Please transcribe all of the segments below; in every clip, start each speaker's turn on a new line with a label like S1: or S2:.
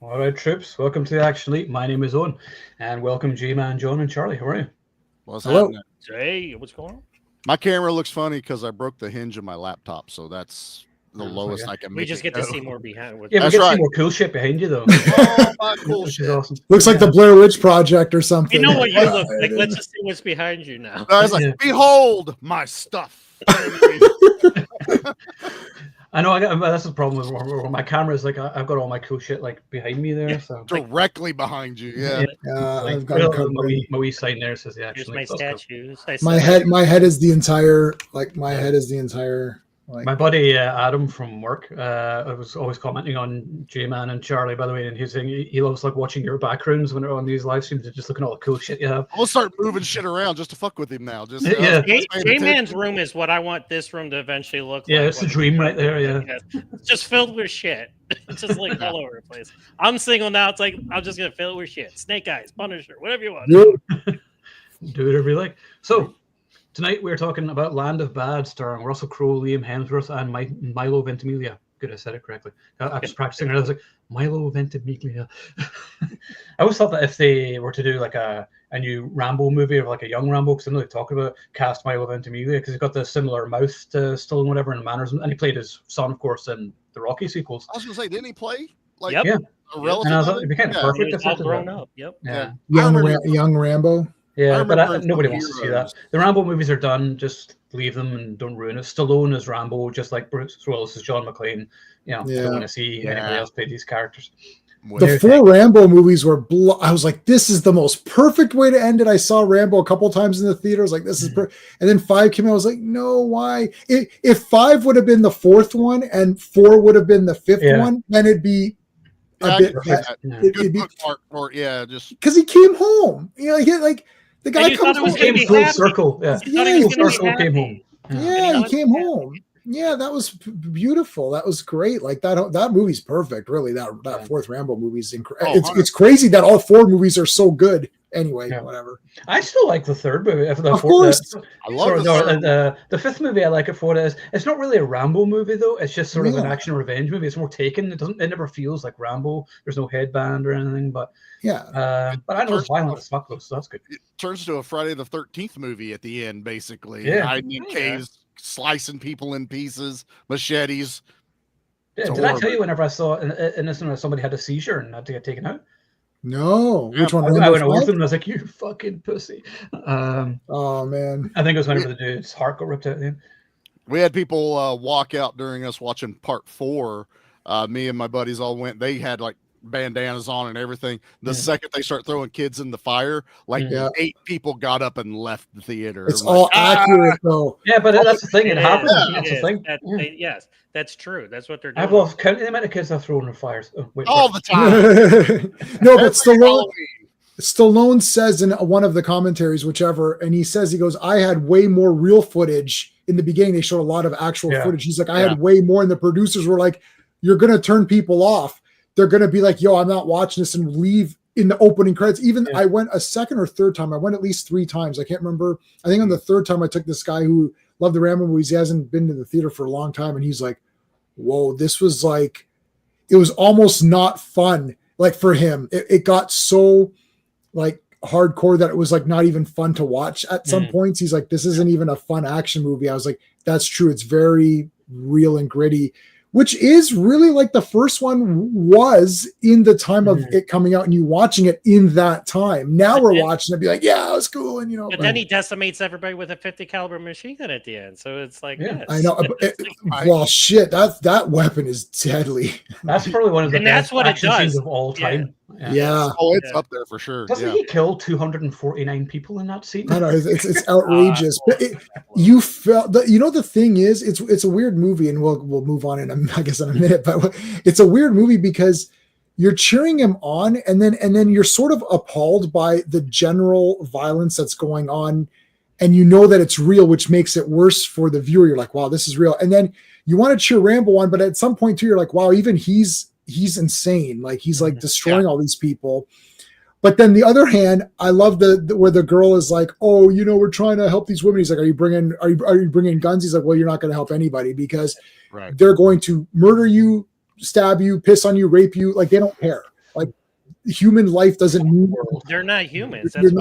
S1: All right, troops, welcome to the Action Elite. My name is Owen, and welcome G-Man, John, and Charlie. How are you?
S2: What's
S3: Hello.
S2: happening?
S4: Hey, what's going on?
S2: My camera looks funny because I broke the hinge of my laptop, so that's the
S1: Oh,
S2: lowest
S1: yeah.
S2: I can make
S4: We just
S2: it
S4: get to
S2: go.
S4: see more behind.
S1: Yeah, we
S2: That's
S1: get to see
S2: right.
S1: more cool shit behind you, though.
S2: Oh, my cool
S1: Which
S2: shit.
S1: is awesome.
S3: Looks like the Blair Witch Project or something.
S4: We know what you
S2: Yeah.
S4: look like. Let's just see what's behind you now.
S2: I was like,
S1: Yeah.
S2: behold my stuff.
S1: I know. That's the problem with where my camera is. Like, I've got all my cool shit like behind me there. So
S2: Directly behind you. Yeah.
S1: like,
S3: I've got it covered.
S1: my wee sign there says the
S4: Here's
S1: Action
S4: my
S1: Elite. So that's cool.
S4: statues.
S3: My head is the entire. Like my head is the entire. Like
S1: My buddy Adam from work, I was always commenting on J-Man and Charlie, by the way, and he's saying he loves like watching your backgrounds when they're on these live streams and just looking at all the cool shit you have.
S2: I'm gonna start moving shit around just to fuck with him now. Just
S1: Yeah.
S4: J-Man's room is what I want this room to eventually look
S1: Yeah,
S4: like.
S1: it's the dream right there. Yeah.
S4: It's just filled with shit. It's just like all over the place. I'm single now. It's like I'm just gonna fill it with shit. Snake Eyes, Punisher, whatever you want.
S1: Do whatever you like. So tonight we're talking about Land of Bad, starring Russell Crowe, Liam Hemsworth, and Milo Ventimiglia. Good, I said it correctly. I was practicing it. I was like, Milo Ventimiglia. I always thought that if they were to do like a new Rambo movie or like a young Rambo, because I know they talk about cast Milo Ventimiglia because he's got the similar mouth to Stallone, whatever, and manners, and he played his son, of course, in the Rocky sequels.
S2: I was gonna say, didn't he play like
S4: Yep.
S1: Yeah.
S2: a relative?
S1: And I was
S2: of
S1: like,
S2: it?
S1: it'd be kind of
S2: Yeah.
S1: perfect
S4: He was
S1: if
S4: all
S1: they did
S4: grown
S1: that.
S4: up. Yep.
S1: Yeah.
S3: young Rambo.
S1: Yeah,
S2: I
S1: but
S2: remember
S1: nobody
S2: from
S1: wants to see
S2: Heroes.
S1: that. The Rambo movies are done. Just leave them and don't ruin it. Stallone is Rambo, just like Bruce Willis is John McClane. You know, I
S3: Yeah.
S1: don't want to see anybody
S2: Yeah.
S1: else play these characters.
S3: The four Rambo movies were. I was like, this is the most perfect way to end it. I saw Rambo a couple times in the theater. I was like, this is and then 5 came out. I was like, no, why? If 5 would have been the 4th one and 4 would have been the 5th one, then it'd be
S2: Yeah,
S3: a
S2: I
S3: bit.
S2: can see that.
S3: It'd
S2: Good
S3: be
S2: bookmark for just
S3: because he came home. You know, like the guy
S4: And you
S3: comes
S4: thought it was
S3: home.
S4: gonna
S1: Came
S4: be
S1: full
S4: happy.
S1: circle. Yeah,
S4: You thought he
S3: Yeah,
S4: was
S1: full
S4: gonna be
S1: circle came home.
S4: happy.
S3: Yeah, he
S4: was
S3: came
S4: happy.
S3: home. Yeah, that was beautiful. That was great. Like that movie's perfect. Really, that 4th Rambo movie's incredible.
S2: Oh,
S3: It's crazy that all 4 movies are so good. Anyway,
S1: Yeah.
S3: whatever.
S1: I still like the 3rd movie.
S3: Of course.
S2: I love the
S1: the 5th movie I like it for what it is. It's not really a Rambo movie though. It's just sort of an
S3: Yeah.
S1: action revenge movie. It's more Taken. It never feels like Rambo. There's no headband or anything. But
S3: Yeah,
S1: but I know it's violent as fuck though, so that's good.
S2: it turns to a Friday the 13th movie at the end, basically.
S1: Yeah.
S2: Hiding in caves, slicing people in pieces, machetes.
S1: Yeah,
S2: It's
S1: did I
S2: horrible.
S1: tell you whenever I saw in this one somebody had a seizure and had to get taken out?
S3: no. Which one?
S1: I
S3: Rambo
S1: went over
S3: 5?
S1: them and I was like, "You fucking pussy."
S3: Oh man.
S1: I think it was whenever the dude's heart got ripped out. Then
S2: We had people walk out during us watching part 4. Me and my buddies all went. They had like bandanas on and everything. The second they start throwing kids in the fire, like
S3: Yeah.
S2: 8 people got up and left the theater.
S3: It's
S2: I'm like,
S3: all accurate though.
S1: yeah, but that's the thing. It
S4: It
S1: happens.
S4: is.
S1: That's
S4: It
S1: the
S4: is.
S1: thing.
S4: Yes, that's true. That's what they're doing.
S1: I've lost count the amount of kids I've thrown in fires. Oh, wait,
S2: all
S1: sorry.
S2: the time.
S3: No, but
S2: Every Halloween.
S3: Stallone says in one of the commentaries, whichever, and he goes, I had way more real footage in the beginning. They showed a lot of actual footage. He's like, I had way more, and the producers were like, you're going to turn people off. They're going to be like, yo, I'm not watching this, and leave in the opening credits. Even I went a second or third time. I went at least 3 times. I can't remember. I think on the 3rd time I took this guy who loved the Rambo movies. He hasn't been to the theater for a long time. And he's like, whoa, this was like, it was almost not fun. Like for him, it got so like hardcore that it was like not even fun to watch at some points. He's like, this isn't even a fun action movie. I was like, that's true. It's very real and gritty, which is really like the first one was in the time of it coming out and you watching it in that time. Now we're watching it be like, yeah, it was cool. And, you know,
S4: But then he decimates everybody with a 50 caliber machine gun at the end. So it's like,
S3: I know. Well, shit, that weapon is deadly.
S1: That's probably one of the
S4: And that's
S1: best
S4: what it
S1: action
S4: does.
S1: scenes of all time.
S3: Yeah.
S2: Oh, it's up there for sure.
S1: Doesn't he kill 249 people in that scene?
S3: I know it's outrageous. But you felt that, you know, the thing is, it's a weird movie, and we'll move on in I guess in a minute. But it's a weird movie because you're cheering him on, and then you're sort of appalled by the general violence that's going on, and you know that it's real, which makes it worse for the viewer. You're like, wow, this is real, and then you want to cheer Rambo on, but at some point too, you're like, wow, even he's insane. Like he's like destroying all these people. But then the other hand, I love the where the girl is like, oh, you know, we're trying to help these women. He's like, are you bringing guns? He's like, well, you're not going to help anybody because they're going to murder you, stab you, piss on you, rape you. Like they don't care. human life doesn't mean
S4: they're not humans.
S3: You're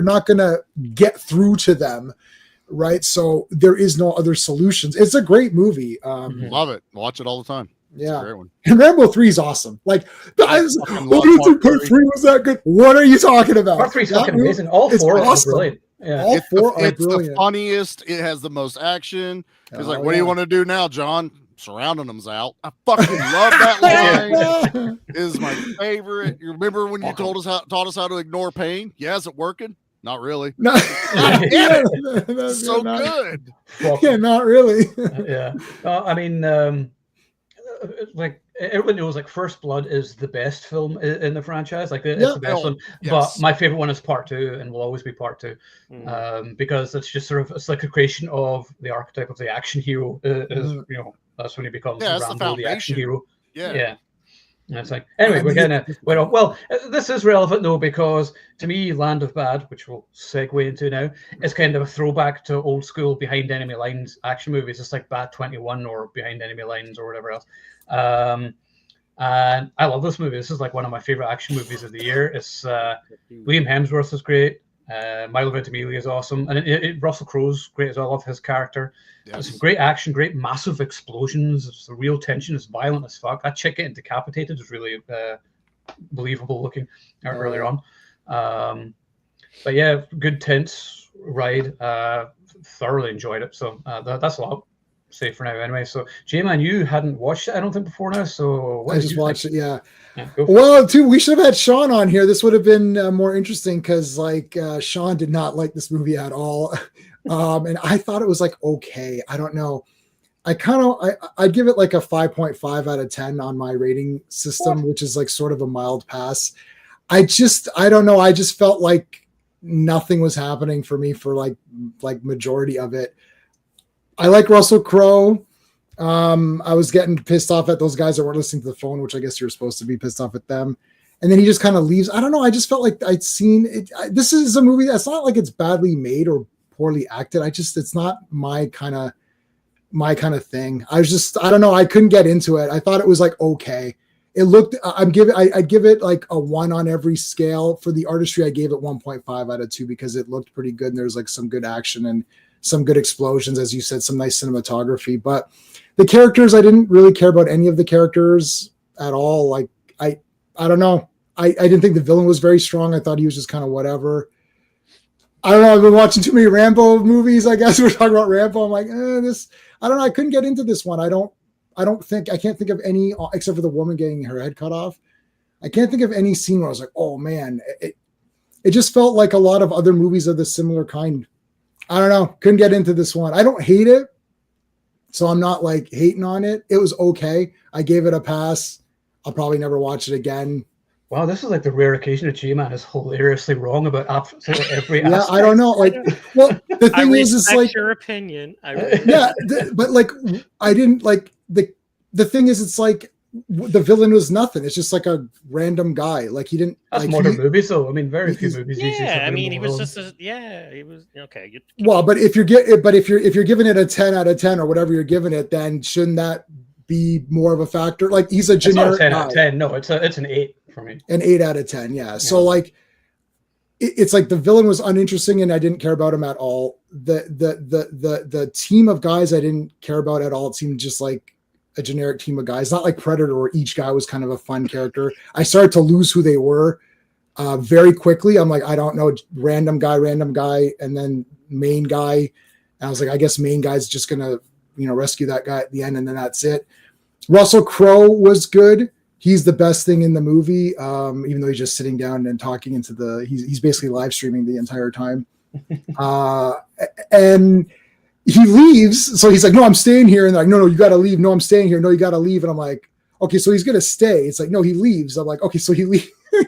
S3: not gonna get through to them, right? So there is no other solutions. It's a great movie.
S2: Love it. Watch it all the time. It's a great one.
S3: And Rambo 3 is awesome. Like, part 3 was that good. What are you talking about?
S1: Part 3 is fucking amazing. All four are brilliant. Yeah.
S3: All four are
S2: it's
S3: brilliant.
S2: The funniest. It has the most action. He's like, what do you want to do now, John? Surrounding them's out. I fucking love that line. It is my favorite. You remember when you taught us how to ignore pain? Yeah, is it working? Not really.
S3: No.
S2: It's so good.
S3: Yeah, not really.
S1: Yeah. I mean, like everyone knows, like First Blood is the best film in the franchise. Like it's the best one. Yes. But my favorite one is Part 2, and will always be Part 2, because it's just sort of it's like a creation of the archetype of the action hero. That's when he becomes Rambo, the action hero. Yeah. And it's like, anyway, we're gonna this is relevant though, because to me, Land of Bad, which we'll segue into now, is kind of a throwback to old school Behind Enemy Lines action movies. It's like Bat 21 or Behind Enemy Lines or whatever else. And I love this movie. This is like one of my favorite action movies of the year. It's Liam Hemsworth is great. Milo Ventimiglia is awesome, and Russell Crowe's great as well. I love his character. Yes. Some great action, great massive explosions. It's the real tension. It's violent as fuck. That chick getting decapitated is really believable looking earlier on. But yeah, good tense ride. Thoroughly enjoyed it. So that's a lot. Say for now anyway. So J-Man, you hadn't watched it, I don't think, before now. So
S3: I just watched it. Yeah. Well, too, we should have had Sean on here. This would have been more interesting because like Sean did not like this movie at all. And I thought it was like okay. I don't know. I'd give it like a 5.5 out of 10 on my rating system, which is like sort of a mild pass. I don't know. I just felt like nothing was happening for me for like majority of it. I like Russell Crowe. I was getting pissed off at those guys that weren't listening to the phone, which I guess you're supposed to be pissed off at them. And then he just kind of leaves. I don't know. I just felt like I'd seen it. This is a movie that's not like it's badly made or poorly acted. It's not my kind of thing. I don't know. I couldn't get into it. I thought it was like, okay. It looked, I'd give it like a 1 on every scale. For the artistry, I gave it 1.5 out of 2 because it looked pretty good. And there's like some good action and some good explosions, as you said, some nice cinematography. But the characters, I didn't really care about any of the characters at all. Like, I don't know. I didn't think the villain was very strong. I thought he was just kind of whatever. I don't know. I've been watching too many Rambo movies. I guess we're talking about Rambo. I'm like, I don't know. I couldn't get into this one. I can't think of any, except for the woman getting her head cut off. I can't think of any scene where I was like, oh man, it just felt like a lot of other movies of the similar kind. I don't know. Couldn't get into this one. I don't hate it, so I'm not like hating on it. It was okay. I gave it a pass. I'll probably never watch it again.
S1: Wow, this is like the rare occasion that G-Man is hilariously wrong about absolutely every aspect.
S3: Yeah, I don't know. Like, well, the thing is, it's like
S4: your opinion.
S3: But like, I didn't like the thing is, it's like the villain was nothing. It's just like a random guy. Like he didn't.
S1: That's like modern movies, though. I mean, very few movies.
S4: Yeah, I mean, he was just he was okay.
S3: Well, but if you're giving it a 10 out of 10 or whatever you're giving it, then shouldn't that be more of a factor? Like he's a generic.
S1: It's not a 10 out of 10. No, it's an 8 for me.
S3: An 8 out of 10. Yeah. So like, it's like the villain was uninteresting and I didn't care about him at all. The team of guys I didn't care about at all. It seemed just like a generic team of guys, not like Predator where each guy was kind of a fun character. I started to lose who they were very quickly. I'm like, I don't know, random guy, and then main guy. And I was like, I guess main guy's just going to, rescue that guy at the end. And then that's it. Russell Crowe was good. He's the best thing in the movie. Even though he's just sitting down and talking into he's basically live streaming the entire time. And he leaves. So he's like, no, I'm staying here. And they're like, no, you got to leave. No, I'm staying here. No, you got to leave. And I'm like, okay, so he's going to stay. It's like, no, he leaves. I'm like, okay, so he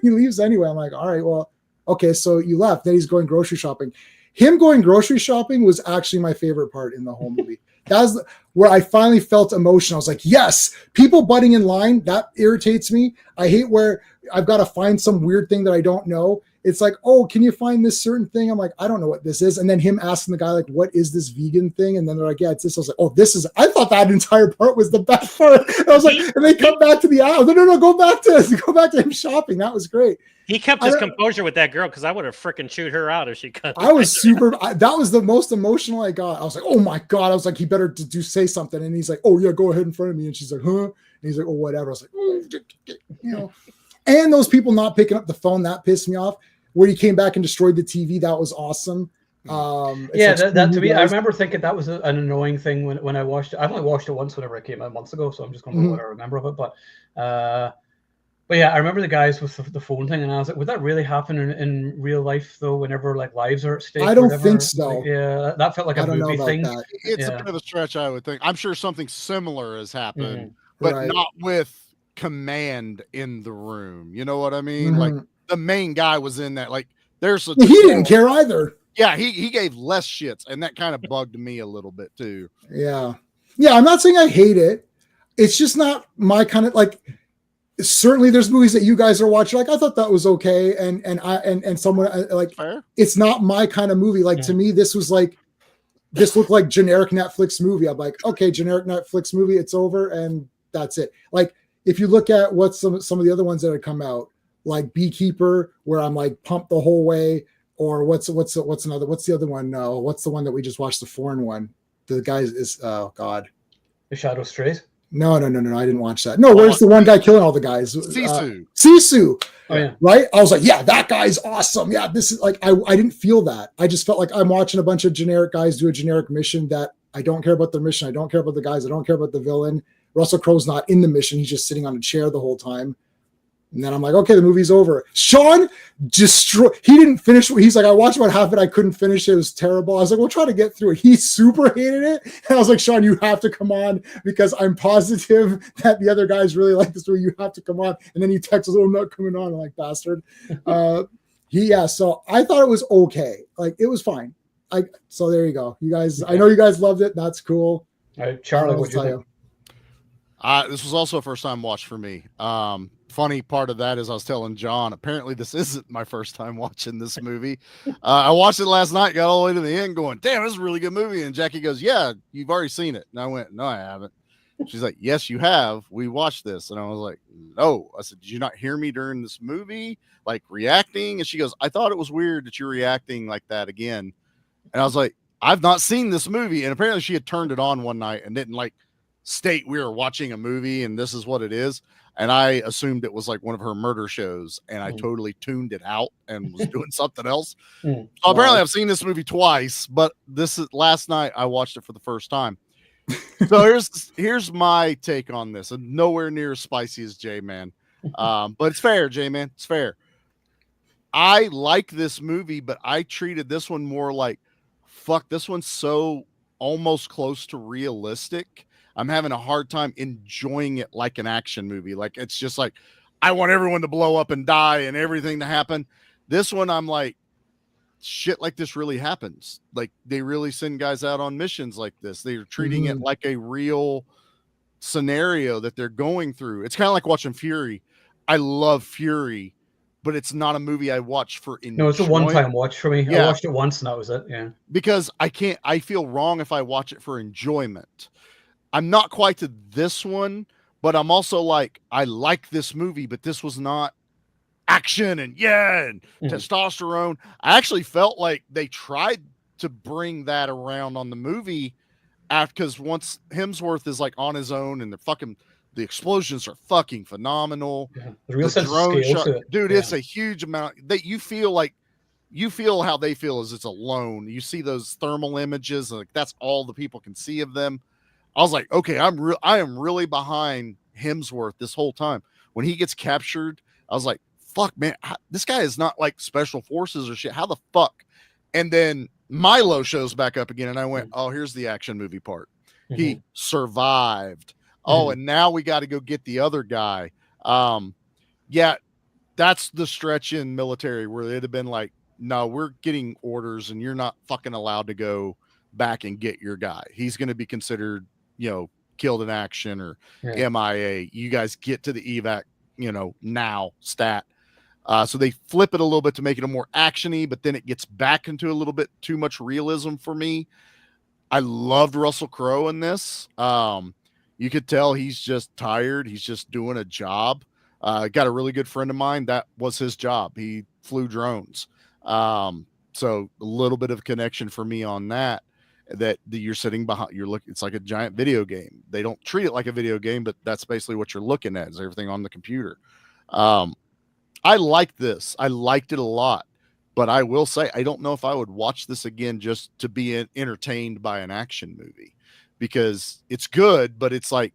S3: leaves anyway. I'm like, all right, well, okay, so you left. Then he's going grocery shopping. Him going grocery shopping was actually my favorite part in the whole movie. That was where I finally felt emotion. I was like, yes, people butting in line, that irritates me. I hate where I've got to find some weird thing that I don't know. it's like, oh, can you find this certain thing? I'm like, I don't know what this is. And then him asking the guy, like, what is this vegan thing? And then they're like, yeah, it's this. I was like, oh, this is, I thought that entire part was the best part. And I was like, and they come back to the aisle. No, go back to him shopping. That was great.
S4: He kept his composure with that girl because I would have freaking chewed her out if she cut.
S3: I was that was the most emotional I got. I was like, oh my God. I was like, he better say something. And he's like, oh yeah, go ahead in front of me. And she's like, huh? And he's like, oh, whatever. I was like, oh, you know. And those people not picking up the phone, that pissed me off. Where he came back and destroyed the TV, that was awesome.
S1: Yeah, that to me, I remember thinking that was an annoying thing when I watched it. I've only watched it once whenever it came out months ago, so I'm just going to go what I remember of it. But yeah, I remember the guys with the phone thing, and I was like, would that really happen in real life though? Whenever like lives are at stake?
S3: I don't think so.
S1: Like, yeah, that felt like a movie thing.
S3: That.
S2: It's a bit of a stretch, I would think. I'm sure something similar has happened, but not with command in the room. You know what I mean? Like the main guy was in that. Like there's
S3: he didn't care either.
S2: Yeah, he gave less shits, and that kind of bugged me a little bit too.
S3: Yeah. I'm not saying I hate it. It's just not my kind of like. Certainly, there's movies that you guys are watching. Like I thought that was okay, and someone like
S2: fair.
S3: It's not my kind of movie. Like to me, this looked like generic Netflix movie. I'm like, okay, generic Netflix movie. It's over, and that's it. Like if you look at what some of the other ones that have come out, like Beekeeper, where I'm like pumped the whole way, or what's the other one? No, what's the one that we just watched? The foreign one. The guy is oh god,
S1: The Shadow Strays.
S3: No, I didn't watch that. No, where's the one guy killing all the guys? Sisu.
S1: Oh yeah.
S3: Right? I was like, yeah, that guy's awesome. Yeah, this is like I didn't feel that. I just felt like I'm watching a bunch of generic guys do a generic mission that I don't care about their mission. I don't care about the guys. I don't care about the villain. Russell Crowe's not in the mission. He's just sitting on a chair the whole time. And then I'm like, okay, the movie's over. Sean he didn't finish. He's like, I watched about half of it. I couldn't finish it. It was terrible. I was like, we'll try to get through it. He super hated it. And I was like, Sean, you have to come on because I'm positive that the other guys really like this movie. You have to come on. And then he texts us, oh, I'm not coming on. I'm like, bastard. So I thought it was okay. Like it was fine. So there you go. You guys, I know you guys loved it. That's cool.
S1: All right, Charlie, what do you think?
S2: This was also a first time watch for me. Funny part of that is I was telling John, apparently this isn't my first time watching this movie. I watched it last night, got all the way to the end going, damn, this is a really good movie. And Jackie goes, yeah, you've already seen it. And I went, no, I haven't. She's like, yes, you have. We watched this. And I was like, no. I said, did you not hear me during this movie? Like reacting? And she goes, I thought it was weird that you're reacting like that again. And I was like, I've not seen this movie. And apparently she had turned it on one night and didn't like state we were watching a movie and this is what it is. And I assumed it was like one of her murder shows, and I totally tuned it out and was doing something else. So apparently I've seen this movie twice, but last night I watched it for the first time. So here's my take on this, and nowhere near as spicy as J-Man. But it's fair, J-Man. It's fair. I like this movie, but I treated this one more like, fuck, this one's so almost close to realistic. I'm having a hard time enjoying it like an action movie. Like, it's just like, I want everyone to blow up and die and everything to happen. This one, I'm like, shit like this really happens. Like, they really send guys out on missions like this. They're treating it like a real scenario that they're going through. It's kind of like watching Fury. I love Fury, but it's not a movie I watch for enjoyment.
S1: No, it's a one-time watch for me. Yeah. I watched it once and that was it. Yeah.
S2: Because I feel wrong if I watch it for enjoyment. I'm not quite to this one, but I'm also like, I like this movie, but this was not action and testosterone. I actually felt like they tried to bring that around on the movie because once Hemsworth is like on his own and the explosions are fucking phenomenal.
S1: Yeah. The real sense of scale to it.
S2: Dude, it's a huge amount that you feel how they feel as it's alone. You see those thermal images, and like that's all the people can see of them. I was like, okay, I am really behind Hemsworth this whole time. When he gets captured, I was like, fuck, man, this guy is not like special forces or shit. How the fuck? And then Milo shows back up again, and I went, oh, here's the action movie part. He survived. Oh, and now we got to go get the other guy. Yeah, that's the stretch in military where they'd have been like, no, we're getting orders, and you're not fucking allowed to go back and get your guy. He's going to be considered, killed in action or MIA. You guys get to the evac, now stat. So they flip it a little bit to make it a more actiony, but then it gets back into a little bit too much realism for me. I loved Russell Crowe in this. You could tell he's just tired. He's just doing a job. Got a really good friend of mine. That was his job. He flew drones. So a little bit of connection for me on that you're sitting behind, it's like a giant video game. They don't treat it like a video game, but that's basically what you're looking at, is everything on the computer. I liked this. I liked it a lot, but I will say, I don't know if I would watch this again just to be entertained by an action movie, because it's good, but it's like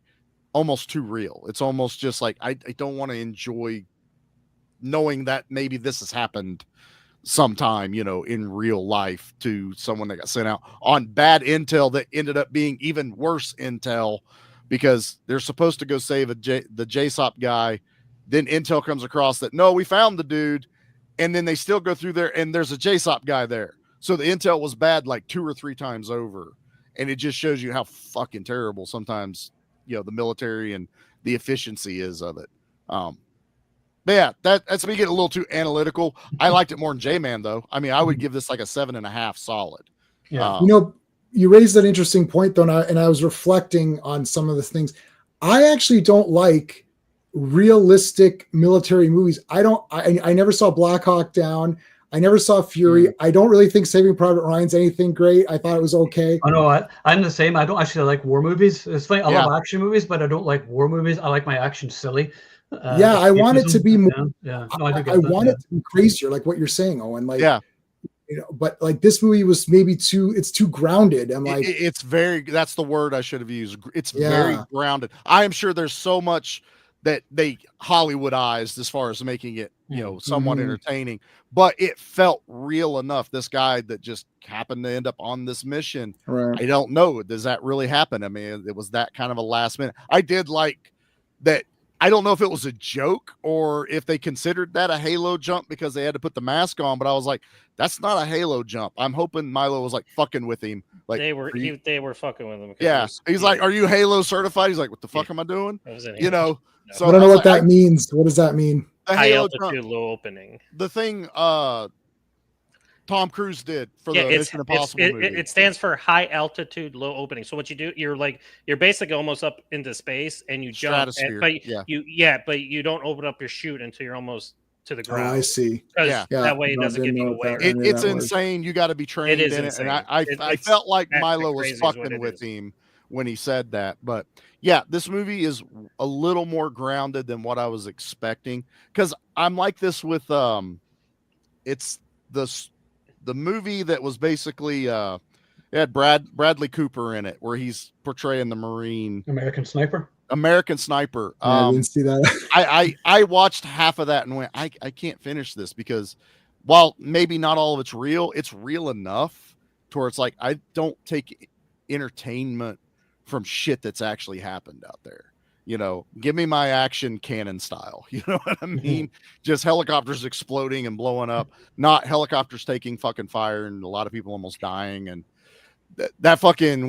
S2: almost too real. It's almost just like, I don't want to enjoy knowing that maybe this has happened sometime, in real life to someone that got sent out on bad intel that ended up being even worse intel, because they're supposed to go save the JSOP guy. Then intel comes across that, no, we found the dude. And then they still go through there and there's a JSOP guy there. So the intel was bad like 2 or 3 times over. And it just shows you how fucking terrible sometimes, the military and the efficiency is of it. But yeah, that's me getting a little too analytical. I liked it more than J-Man though. I mean, I would give this like a 7.5 solid.
S1: Yeah.
S3: You raised an interesting point though. And I was reflecting on some of the things. I actually don't like realistic military movies. I never saw Black Hawk Down. I never saw Fury. I don't really think Saving Private Ryan's anything great. I thought it was okay.
S1: I know. I'm the same. I don't actually like war movies. It's funny. I love action movies, but I don't like war movies. I like my action silly.
S3: I want it to be more.
S1: Yeah. No, I
S3: want it to be crazier, like what you're saying, Owen. Like, but like this movie was maybe too grounded. I'm like,
S2: it's very. That's the word I should have used. It's very grounded. I am sure there's so much that they Hollywoodized as far as making it, somewhat entertaining, but it felt real enough. This guy that just happened to end up on this mission.
S3: Right.
S2: I don't know. Does that really happen? I mean, it was that kind of a last minute. I did like that. I don't know if it was a joke or if they considered that a Halo jump because they had to put the mask on, but I was like, that's not a Halo jump. I'm hoping Milo was like fucking with him. Like
S4: they were fucking with him.
S2: Yeah. He's like, are you Halo certified? He's like, what the fuck am I doing?
S3: So I don't know what that means. What does that mean?
S4: High altitude, low opening.
S2: The thing Tom Cruise did for the Mission Impossible movie.
S4: It stands for high altitude, low opening. So what you do, you're basically almost up into space and you jump, but you don't open up your chute until you're almost to the ground.
S3: Oh, I see.
S4: That way it doesn't give you away.
S2: It's insane. You got to be trained in it. And I felt like Milo was fucking with him when he said that. But yeah, this movie is a little more grounded than what I was expecting, because I'm like this with it's the movie that was basically it had Bradley Cooper in it, where he's portraying the Marine.
S1: American Sniper.
S3: I didn't see that.
S2: I watched half of that and went, I can't finish this, because while maybe not all of it's real enough to where it's like, I don't take entertainment from shit that's actually happened out there. Give me my action cannon style. You know what I mean? Just helicopters exploding and blowing up, not helicopters taking fucking fire and a lot of people almost dying. And that fucking,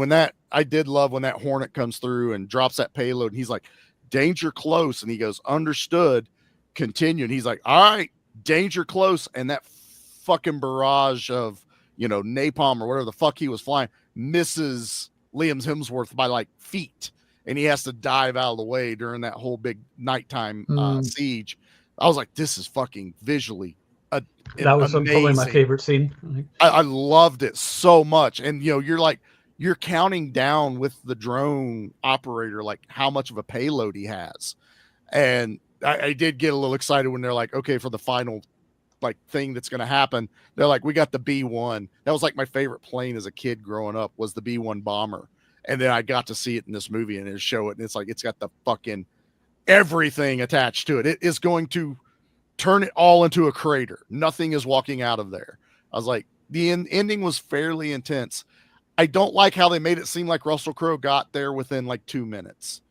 S2: I did love when that Hornet comes through and drops that payload and he's like, danger close. And he goes, understood, continue. And he's like, all right, danger close. And that fucking barrage of, napalm or whatever the fuck he was flying misses Liam Hemsworth by like feet, and he has to dive out of the way during that whole big nighttime siege. I was like, this is fucking visually
S1: that was probably my favorite scene.
S2: I loved it so much. And you're counting down with the drone operator like how much of a payload he has. And I did get a little excited when they're like, okay, for the final thing that's going to happen, they're like, we got the B-1. That was like my favorite plane as a kid growing up, was the B-1 bomber. And then I got to see it in this movie and show it. And it's like, it's got the fucking everything attached to it. It is going to turn it all into a crater. Nothing is walking out of there. I was like, the ending was fairly intense. I don't like how they made it seem like Russell Crowe got there within like 2 minutes.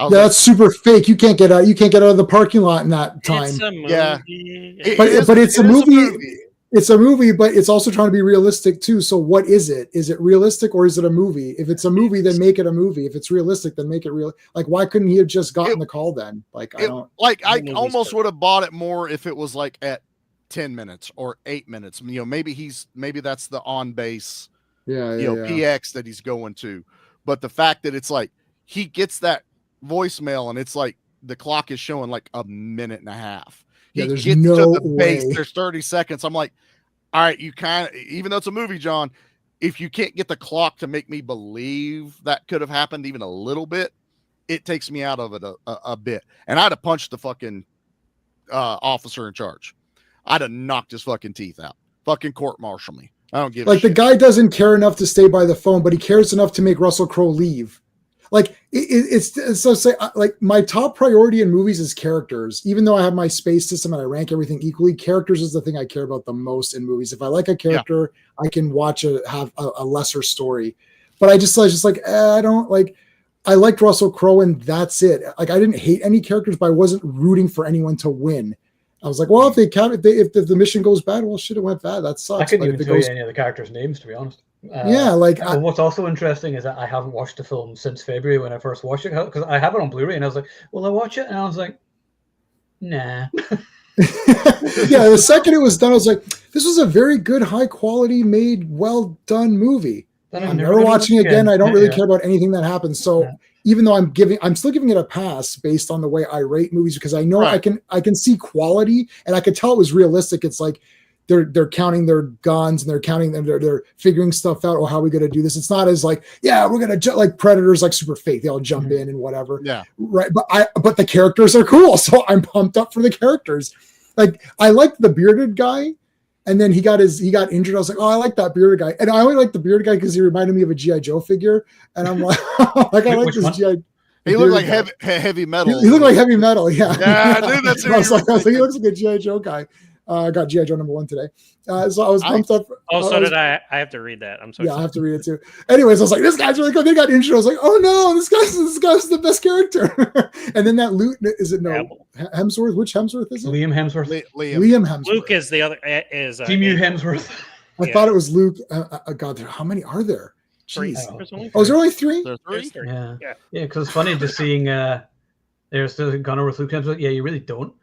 S3: That's super fake. You can't get out. You can't get out of the parking lot in that time.
S4: It's a movie.
S2: Yeah,
S3: but it's a movie. it's a movie, but it's also trying to be realistic too. So what is it? Is it realistic or is it a movie? If it's a movie, then make it a movie. If it's realistic, then make it real. Like, why couldn't he have just gotten the call then? Like, I
S2: almost would have bought it more if it was like at 10 minutes or 8 minutes. You know, maybe that's the on base, PX that he's going to. But the fact that it's like he gets that voicemail and it's like the clock is showing like a minute and a half. He gets to the base, there's 30 seconds. I'm like, all right, you kind of, even though it's a movie, John, if you can't get the clock to make me believe that could have happened even a little bit, it takes me out of it a bit. And I'd have punched the fucking officer in charge. I'd have knocked his fucking teeth out. Fucking court-martial me. I don't give a shit.
S3: The guy doesn't care enough to stay by the phone, but he cares enough to make Russell Crowe leave. Like it's so say like my top priority in movies is characters. Even though I have my space system and I rank everything equally, characters is the thing I care about the most in movies. If I like a character, I can watch have a lesser story. But I was like, I don't like. I liked Russell Crowe and that's it. Like, I didn't hate any characters, but I wasn't rooting for anyone to win. I was like, well, if the mission goes bad, well, shit, it went bad. That sucks.
S1: I couldn't even tell you any of the characters' names, to be honest.
S3: What's
S1: also interesting is that I haven't watched the film since February when I first watched it, because I have it on Blu-ray, and I was like, "Will I watch it?" And I was like, "Nah."
S3: The second it was done, I was like, "This was a very good, high quality, made, well done movie." I'm never watching it again. I don't really care about anything that happens. So even though I'm still giving it a pass based on the way I rate movies, because I know I can see quality and I could tell it was realistic. It's like they're counting their guns and they're counting them. They're figuring stuff out. Oh, how are we going to do this? It's not as like, we're going to like Predators, like super fake. They all jump in and whatever.
S2: Yeah.
S3: Right. But the characters are cool. So I'm pumped up for the characters. Like, I liked the bearded guy. And then he got injured. I was like, oh, I like that bearded guy. And I only like the bearded guy because he reminded me of a G.I. Joe figure. And I'm like, I like this G.I.
S2: He looked like heavy metal.
S3: He looked like heavy metal, yeah.
S2: Yeah, I knew that's
S3: I was like, he looks like a G.I. Joe guy. I got G.I. Joe #1 today. So I was pumped up.
S4: Did I. I have to read that. I'm sorry.
S3: Yeah, I have to read it too. Anyways, I was like, this guy's really cool. They got injured. I was like, oh no, this guy's the best character. And then that Hemsworth? Which Hemsworth is it?
S1: Liam Hemsworth.
S3: Liam Hemsworth.
S4: Luke is the other.
S1: Timu Hemsworth.
S3: I thought it was Luke. God, how many are there? Jeez. Is there only 3?
S2: There's 3?
S1: Yeah. Because it's funny just seeing there's the gunner with Luke Hemsworth. Yeah, you really don't.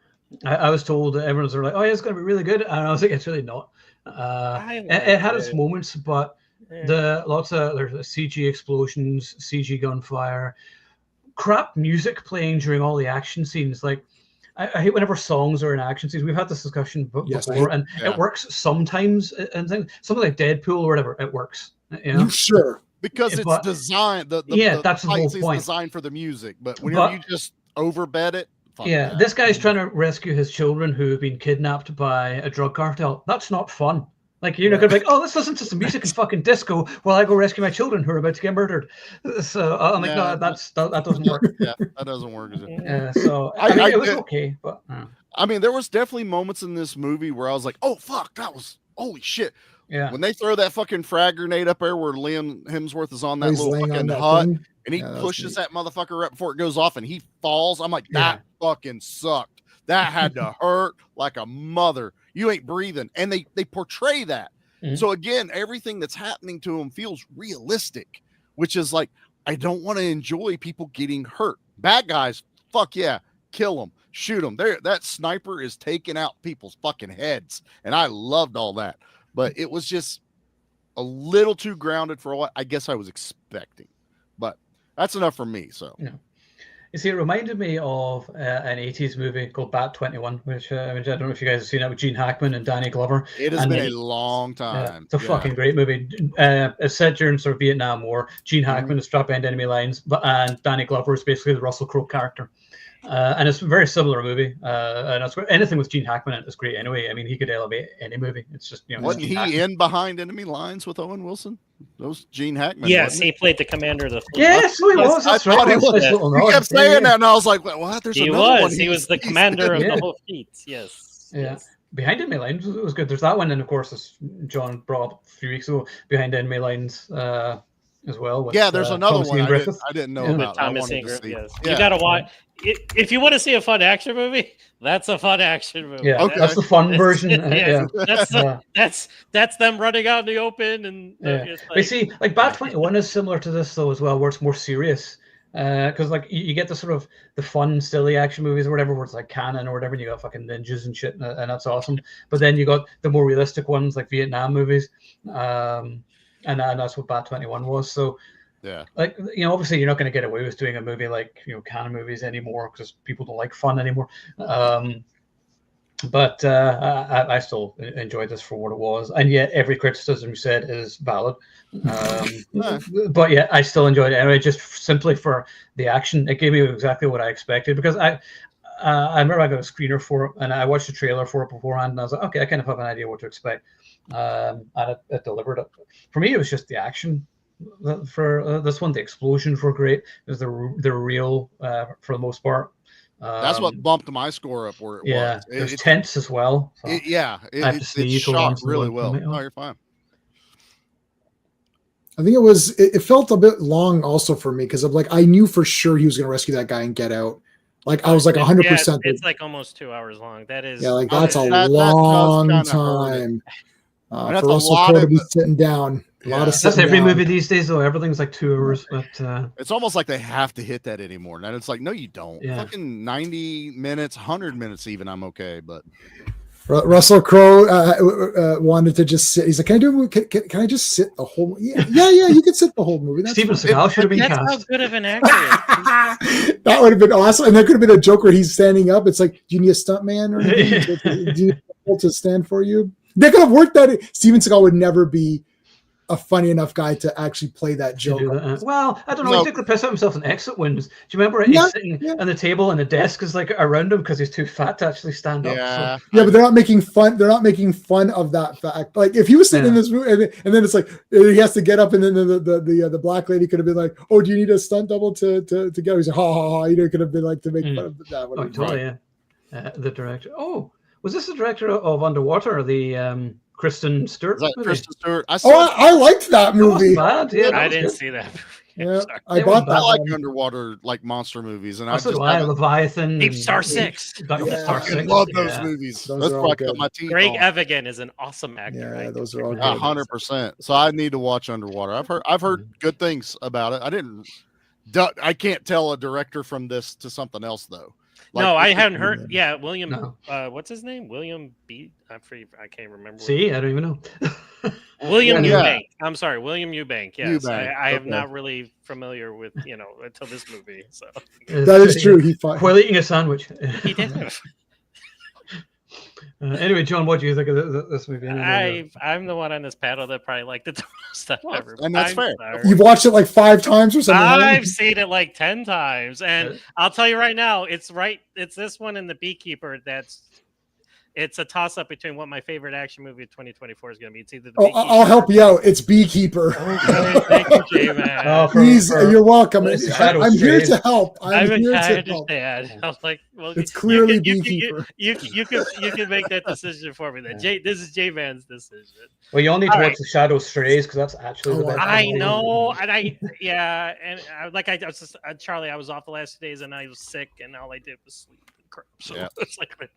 S1: I was told everyone's like, oh yeah, it's going to be really good, and I was like, it's really not. It had its moments, but there's CG explosions, CG gunfire, crap music playing during all the action scenes. Like, I hate whenever songs are in action scenes. We've had this discussion before, and it works sometimes. And things, something like Deadpool or whatever, it works. You know?
S3: Sure,
S2: because it's designed. That's the whole point. Designed for the music, but whenever you just overbet it.
S1: This guy's trying to rescue his children who have been kidnapped by a drug cartel. That's not fun. Like, you're not going to be like, oh, let's listen to some music and fucking disco while I go rescue my children who are about to get murdered. So I'm like, no, that doesn't work.
S2: Yeah, that doesn't work, is it?
S1: Yeah, so it was okay, but
S2: I mean, there was definitely moments in this movie where I was like, oh fuck, that was holy shit.
S1: Yeah.
S2: When they throw that fucking frag grenade up there where Liam Hemsworth is on that little fucking hut and he pushes that motherfucker right before it goes off and he falls, I'm like, that fucking sucked. That had to hurt like a mother. You ain't breathing. And they portray that. Mm-hmm. So again, everything that's happening to him feels realistic, which is like, I don't want to enjoy people getting hurt. Bad guys, fuck yeah, kill them, shoot them. That sniper is taking out people's fucking heads. And I loved all that. But it was just a little too grounded for what I guess I was expecting. But that's enough for me. So,
S1: you see, it reminded me of an 80s movie called Bat 21, which I don't know if you guys have seen it, with Gene Hackman and Danny Glover.
S2: It has been a long time.
S1: It's a fucking great movie. It's set during sort of Vietnam War. Gene Hackman is strapped behind enemy lines, and Danny Glover is basically the Russell Crowe character. And it's a very similar movie. And it's anything with Gene Hackman in it is great anyway. I mean, he could elevate any movie. It's just,
S2: wasn't he in Behind Enemy Lines with Owen Wilson? Those Gene Hackman.
S4: Yes, he played the commander of the fleet.
S1: Yes, he was.
S2: I thought he was. He kept saying that, and I was like, what? There's another one.
S4: He was the commander of the whole fleet. Yes.
S1: Yeah. Yes. Behind Enemy Lines was good. There's that one, and of course, as John brought up a few weeks ago, Behind Enemy Lines. as well. With,
S2: there's another one I didn't know about.
S4: Thomas Ingram, yes. You gotta watch. If you want to see a fun action movie, that's a fun action movie.
S1: Yeah, okay. That's the fun version.
S4: That's them running out in the open, and
S1: it's like, see, like Bat 21 is similar to this though as well, where it's more serious. Because like you get the sort of the fun, silly action movies or whatever, where it's like canon or whatever, and you got fucking ninjas and shit, and that's awesome. But then you got the more realistic ones like Vietnam movies, and that's what Bat 21 was. So like obviously you're not going to get away with doing a movie like canon movies anymore because people don't like fun anymore. But I still enjoyed this for what it was, and yet every criticism you said is valid. But yeah, I still enjoyed it anyway, just simply for the action. It gave me exactly what I expected, because I remember I got a screener for it, and I watched the trailer for it beforehand, and I was like, okay, I kind of have an idea what to expect, and it delivered it. For me, it was just the action. For this one, the explosions were great. It was the real for the most part.
S2: That's what bumped my score up where it was.
S1: It was tense as well. So
S2: it shot really well. No, you're fine.
S3: I think it felt a bit long also for me, because I knew for sure he was going to rescue that guy and get out. Like I was like 100%.
S4: It's like almost 2 hours long. That is
S3: that's a long time for Russell Crowe to be sitting down.
S1: That's every movie these days, though. Everything's like 2 hours, but
S2: it's almost like they have to hit that anymore. And it's like, no, you don't. Fucking 90 minutes, 100 minutes, even I'm okay. But
S3: Russell Crowe wanted to just sit. He's like, "Can I just sit the whole?" Yeah. You can sit the whole movie.
S1: Steven Seagal should have been cast.
S4: That's how good of an actor.
S3: That would have been awesome, and there could have been a joke where he's standing up. It's like, do you need a stuntman or anything? Do you need people to stand for you? They could have worked that. Steven Seagal would never be a funny enough guy to actually play that joke.
S1: Well, I don't know. He took the piss out of himself in Exit Wounds. Do you remember he's sitting on the table and the desk is like around him because he's too fat to actually stand up?
S2: So.
S3: Yeah, but they're not making fun. They're not making fun of that fact. Like if he was sitting in this room and then it's like he has to get up, and then the black lady could have been like, "Oh, do you need a stunt double to get?" He's like, "Ha ha ha!" It could have been like to make fun of that.
S1: Totally. Yeah. The director. Oh, was this the director of Underwater? The Kristen Stewart.
S2: Kristen Stewart.
S3: I liked that movie.
S1: Bad. Yeah,
S4: I didn't see that movie.
S3: Yeah, I bought that.
S2: I like underwater, like monster movies, and
S1: Leviathan,
S4: Deep Star Six.
S2: I love those movies. That's why I cut my teeth.
S4: Greg Evigan is an awesome actor.
S3: Yeah, those are all good.
S2: 100%. So I need to watch Underwater. I've heard good things about it. I can't tell a director from this to something else though.
S4: No, I hadn't heard. Yeah, William. What's his name? William B. I can't remember.
S1: See, I don't even know.
S4: William Eubank. I'm sorry, William Eubank. Yes, I am not really familiar with until this movie. So
S3: that is true.
S1: While eating a sandwich.
S4: He did.
S1: Anyway, John, what do you think of this movie?
S4: I'm the one on this panel that probably liked it the most ever.
S2: And that's fair.
S3: You've watched it like 5 times or something.
S4: I've seen it like 10 times, and I'll tell you right now, it's this one and The Beekeeper it's a toss-up between what my favorite action movie of 2024 is going to be. It's either The Beekeeper.
S3: I'll help you out. It's Beekeeper.
S4: Okay, thank you, J-Man.
S3: You're welcome. I'm here to help.
S4: I'm here to help. I was like, well,
S3: it's clearly Beekeeper.
S4: You can make that decision for me. Then this is J-Man's decision.
S1: Well, you all need to watch The Shadow Strays, because that's actually the best.
S4: I know, and I was just Charlie. I was off the last 2 days, and I was sick, and all I did was sleep. So it's like,
S2: but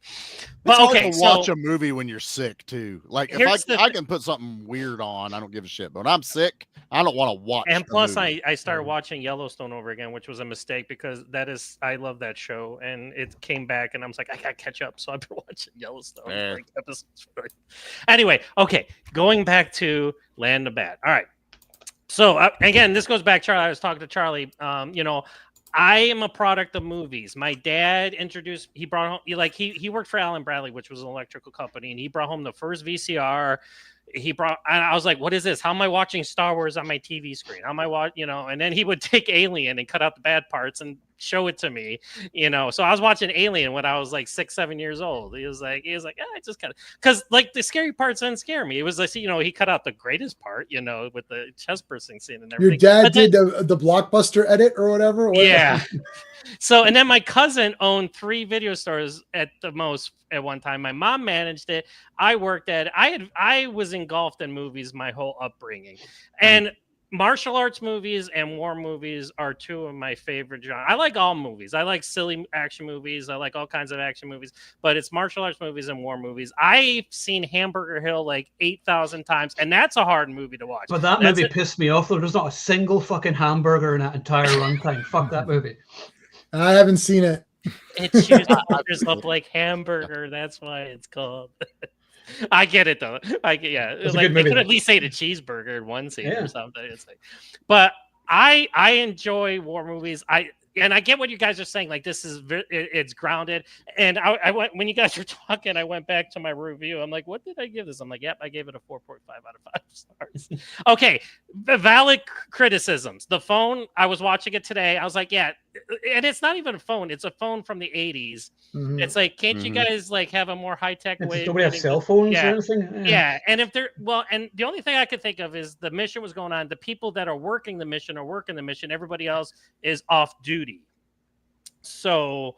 S2: it's hard to watch a movie when you're sick too. Like if I can put something weird on, I don't give a shit. But when I'm sick, I don't want to watch.
S4: And plus, I started watching Yellowstone over again, which was a mistake because I love that show, and it came back, and I was like, I gotta catch up. So I've been watching Yellowstone. Anyway, okay, going back to Land of Bad. All right. So again, this goes back, Charlie. I was talking to Charlie. I am a product of movies. My dad he brought home, he worked for Allen Bradley, which was an electrical company, and he brought home the first VCR. And I was like, what is this? How am I watching Star Wars on my TV screen? How am I watching, and then he would take Alien and cut out the bad parts and show it to me, So I was watching Alien when I was like 6-7 years old. He was like, I just kind of, because like the scary parts didn't scare me. It was like, he cut out the greatest part, with the chest bursting scene and everything.
S3: Your dad did the Blockbuster edit or whatever?
S4: Yeah. So, and then my cousin owned 3 video stores at the most at one time. My mom managed it. I worked at it. I was engulfed in movies my whole upbringing. And martial arts movies and war movies are two of my favorite genres. I like all movies. I like silly action movies. I like all kinds of action movies, but it's martial arts movies and war movies. I've seen Hamburger Hill like 8,000 times, and that's a hard movie to watch.
S1: But that movie pissed me off. There was not a single fucking hamburger in that entire runtime. Fuck that movie.
S3: I haven't seen it.
S4: It cheers up like hamburger. That's why it's called. I get it though. Like they could at least say the cheeseburger in one scene or something. It's like, but I enjoy war movies. I get what you guys are saying. Like this is it's grounded. And I went when you guys were talking, I went back to my review. I'm like, what did I give this? I'm like, yep, I gave it a 4.5 out of 5 stars. Okay, valid criticisms. The phone. I was watching it today. I was like, yeah, and it's not even a phone. It's a phone from the 80s. Mm-hmm. It's like, can't you guys like have a more high tech way?
S1: Nobody have cell phones or anything?
S4: Yeah, and if they're and the only thing I could think of is the mission was going on. The people that are working the mission are working the mission. Everybody else is off duty. So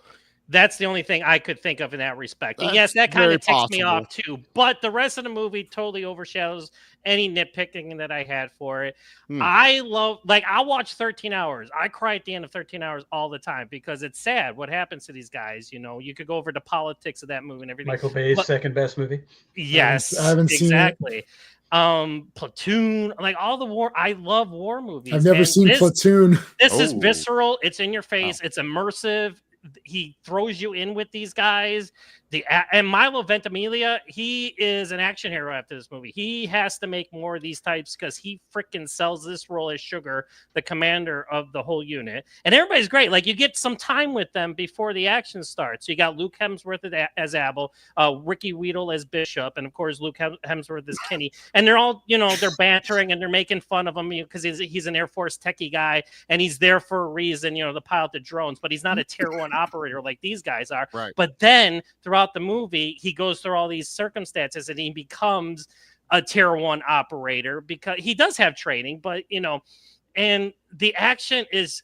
S4: that's the only thing I could think of in that respect. And yes, that kind of ticks me off too. But the rest of the movie totally overshadows any nitpicking that I had for it. I love, like, I watch 13 Hours. I cry at the end of 13 Hours all the time because it's sad what happens to these guys. You know, you could go over the politics of that movie and everything.
S1: Michael Bay's second best movie.
S4: Yes,
S3: I haven't
S4: exactly.
S3: seen
S4: it. Platoon, like all the war. I love war movies.
S3: I've never seen Platoon.
S4: This is visceral. It's in your face. It's immersive. He throws you in with these guys. And Milo Ventimiglia, he is an action hero after this movie. He has to make more of these types because he freaking sells this role as Sugar, the commander of the whole unit. And everybody's great. Like, you get some time with them before the action starts. You got Luke Hemsworth as Abel, Ricky Weedle as Bishop, and of course Luke Hemsworth as Kenny. And they're all, they're bantering and they're making fun of him because he's an Air Force techie guy and he's there for a reason, to pilot the drones, but he's not a tier 1 operator like these guys are.
S2: Right.
S4: But then throughout the movie, he goes through all these circumstances and he becomes a tier 1 operator because he does have training, but and the action is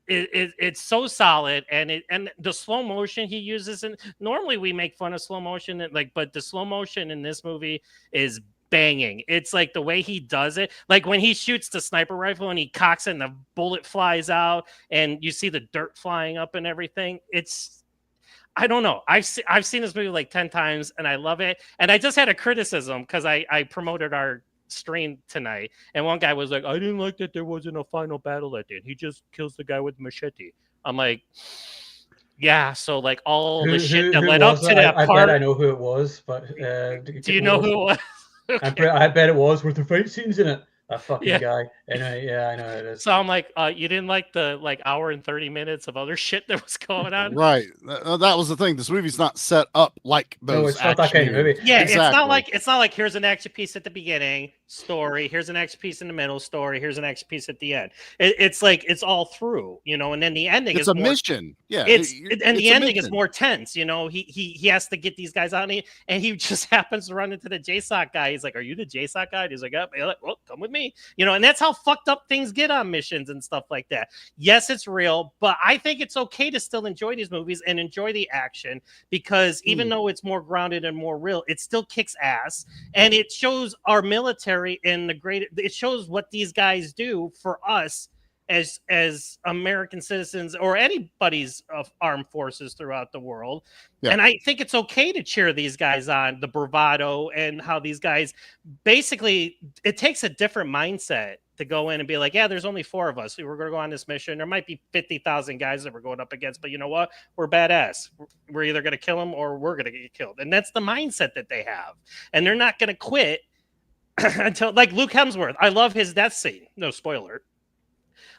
S4: it's so solid, and the slow motion he uses, and normally we make fun of slow motion, but the slow motion in this movie is banging. It's like the way he does it, like when he shoots the sniper rifle and he cocks it and the bullet flies out and you see the dirt flying up and everything. I don't know. I've seen this movie like 10 times and I love it. And I just had a criticism because I promoted our stream tonight, and one guy was like, I didn't like that there wasn't a final battle at the end. He just kills the guy with the machete. I'm like, yeah, so like all the shit that led up to that part.
S1: I bet I know who it was, but
S4: do you know who it was?
S1: Okay. I bet it was with the fight scenes in it. That fucking guy. And I know it is.
S4: So I'm like, you didn't like the hour and 30 minutes of other shit that was going on?
S2: Right. That was the thing. This movie's not set up like those.
S1: No, it's not that kind of movie.
S4: Yeah, exactly. It's not like here's an action piece at the beginning, story, here's an action piece in the middle, story, here's an action piece at the end. It's like it's all through, and then the ending is
S2: a mission. Yeah.
S4: The ending is more tense. He has to get these guys out, and he just happens to run into the JSOC guy. He's like, "Are you the JSOC guy?" And he's like, "Yep." Like, well, come with me. And that's how fucked up things get on missions and stuff like that. Yes, it's real, but I think it's okay to still enjoy these movies and enjoy the action because even though it's more grounded and more real, it still kicks ass, and it shows our military in it shows what these guys do for us as American citizens or anybody's of armed forces throughout the world. Yeah. And I think it's okay to cheer these guys on, the bravado and how these guys basically, it takes a different mindset to go in and be like, yeah, there's only 4 of us. We're going to go on this mission. There might be 50,000 guys that we're going up against, but you know what? We're badass. We're either going to kill them or we're going to get killed. And that's the mindset that they have. And they're not going to quit until, like Luke Hemsworth. I love his death scene. No spoiler.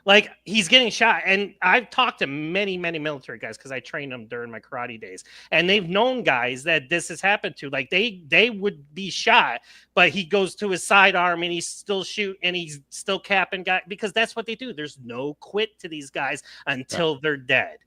S4: Like, he's getting shot, and I've talked to many, many military guys because I trained them during my karate days, and they've known guys that this has happened to. Like, they would be shot, but he goes to his sidearm, and he's still shooting, and he's still capping guys, because that's what they do. There's no quit to these guys until they're dead.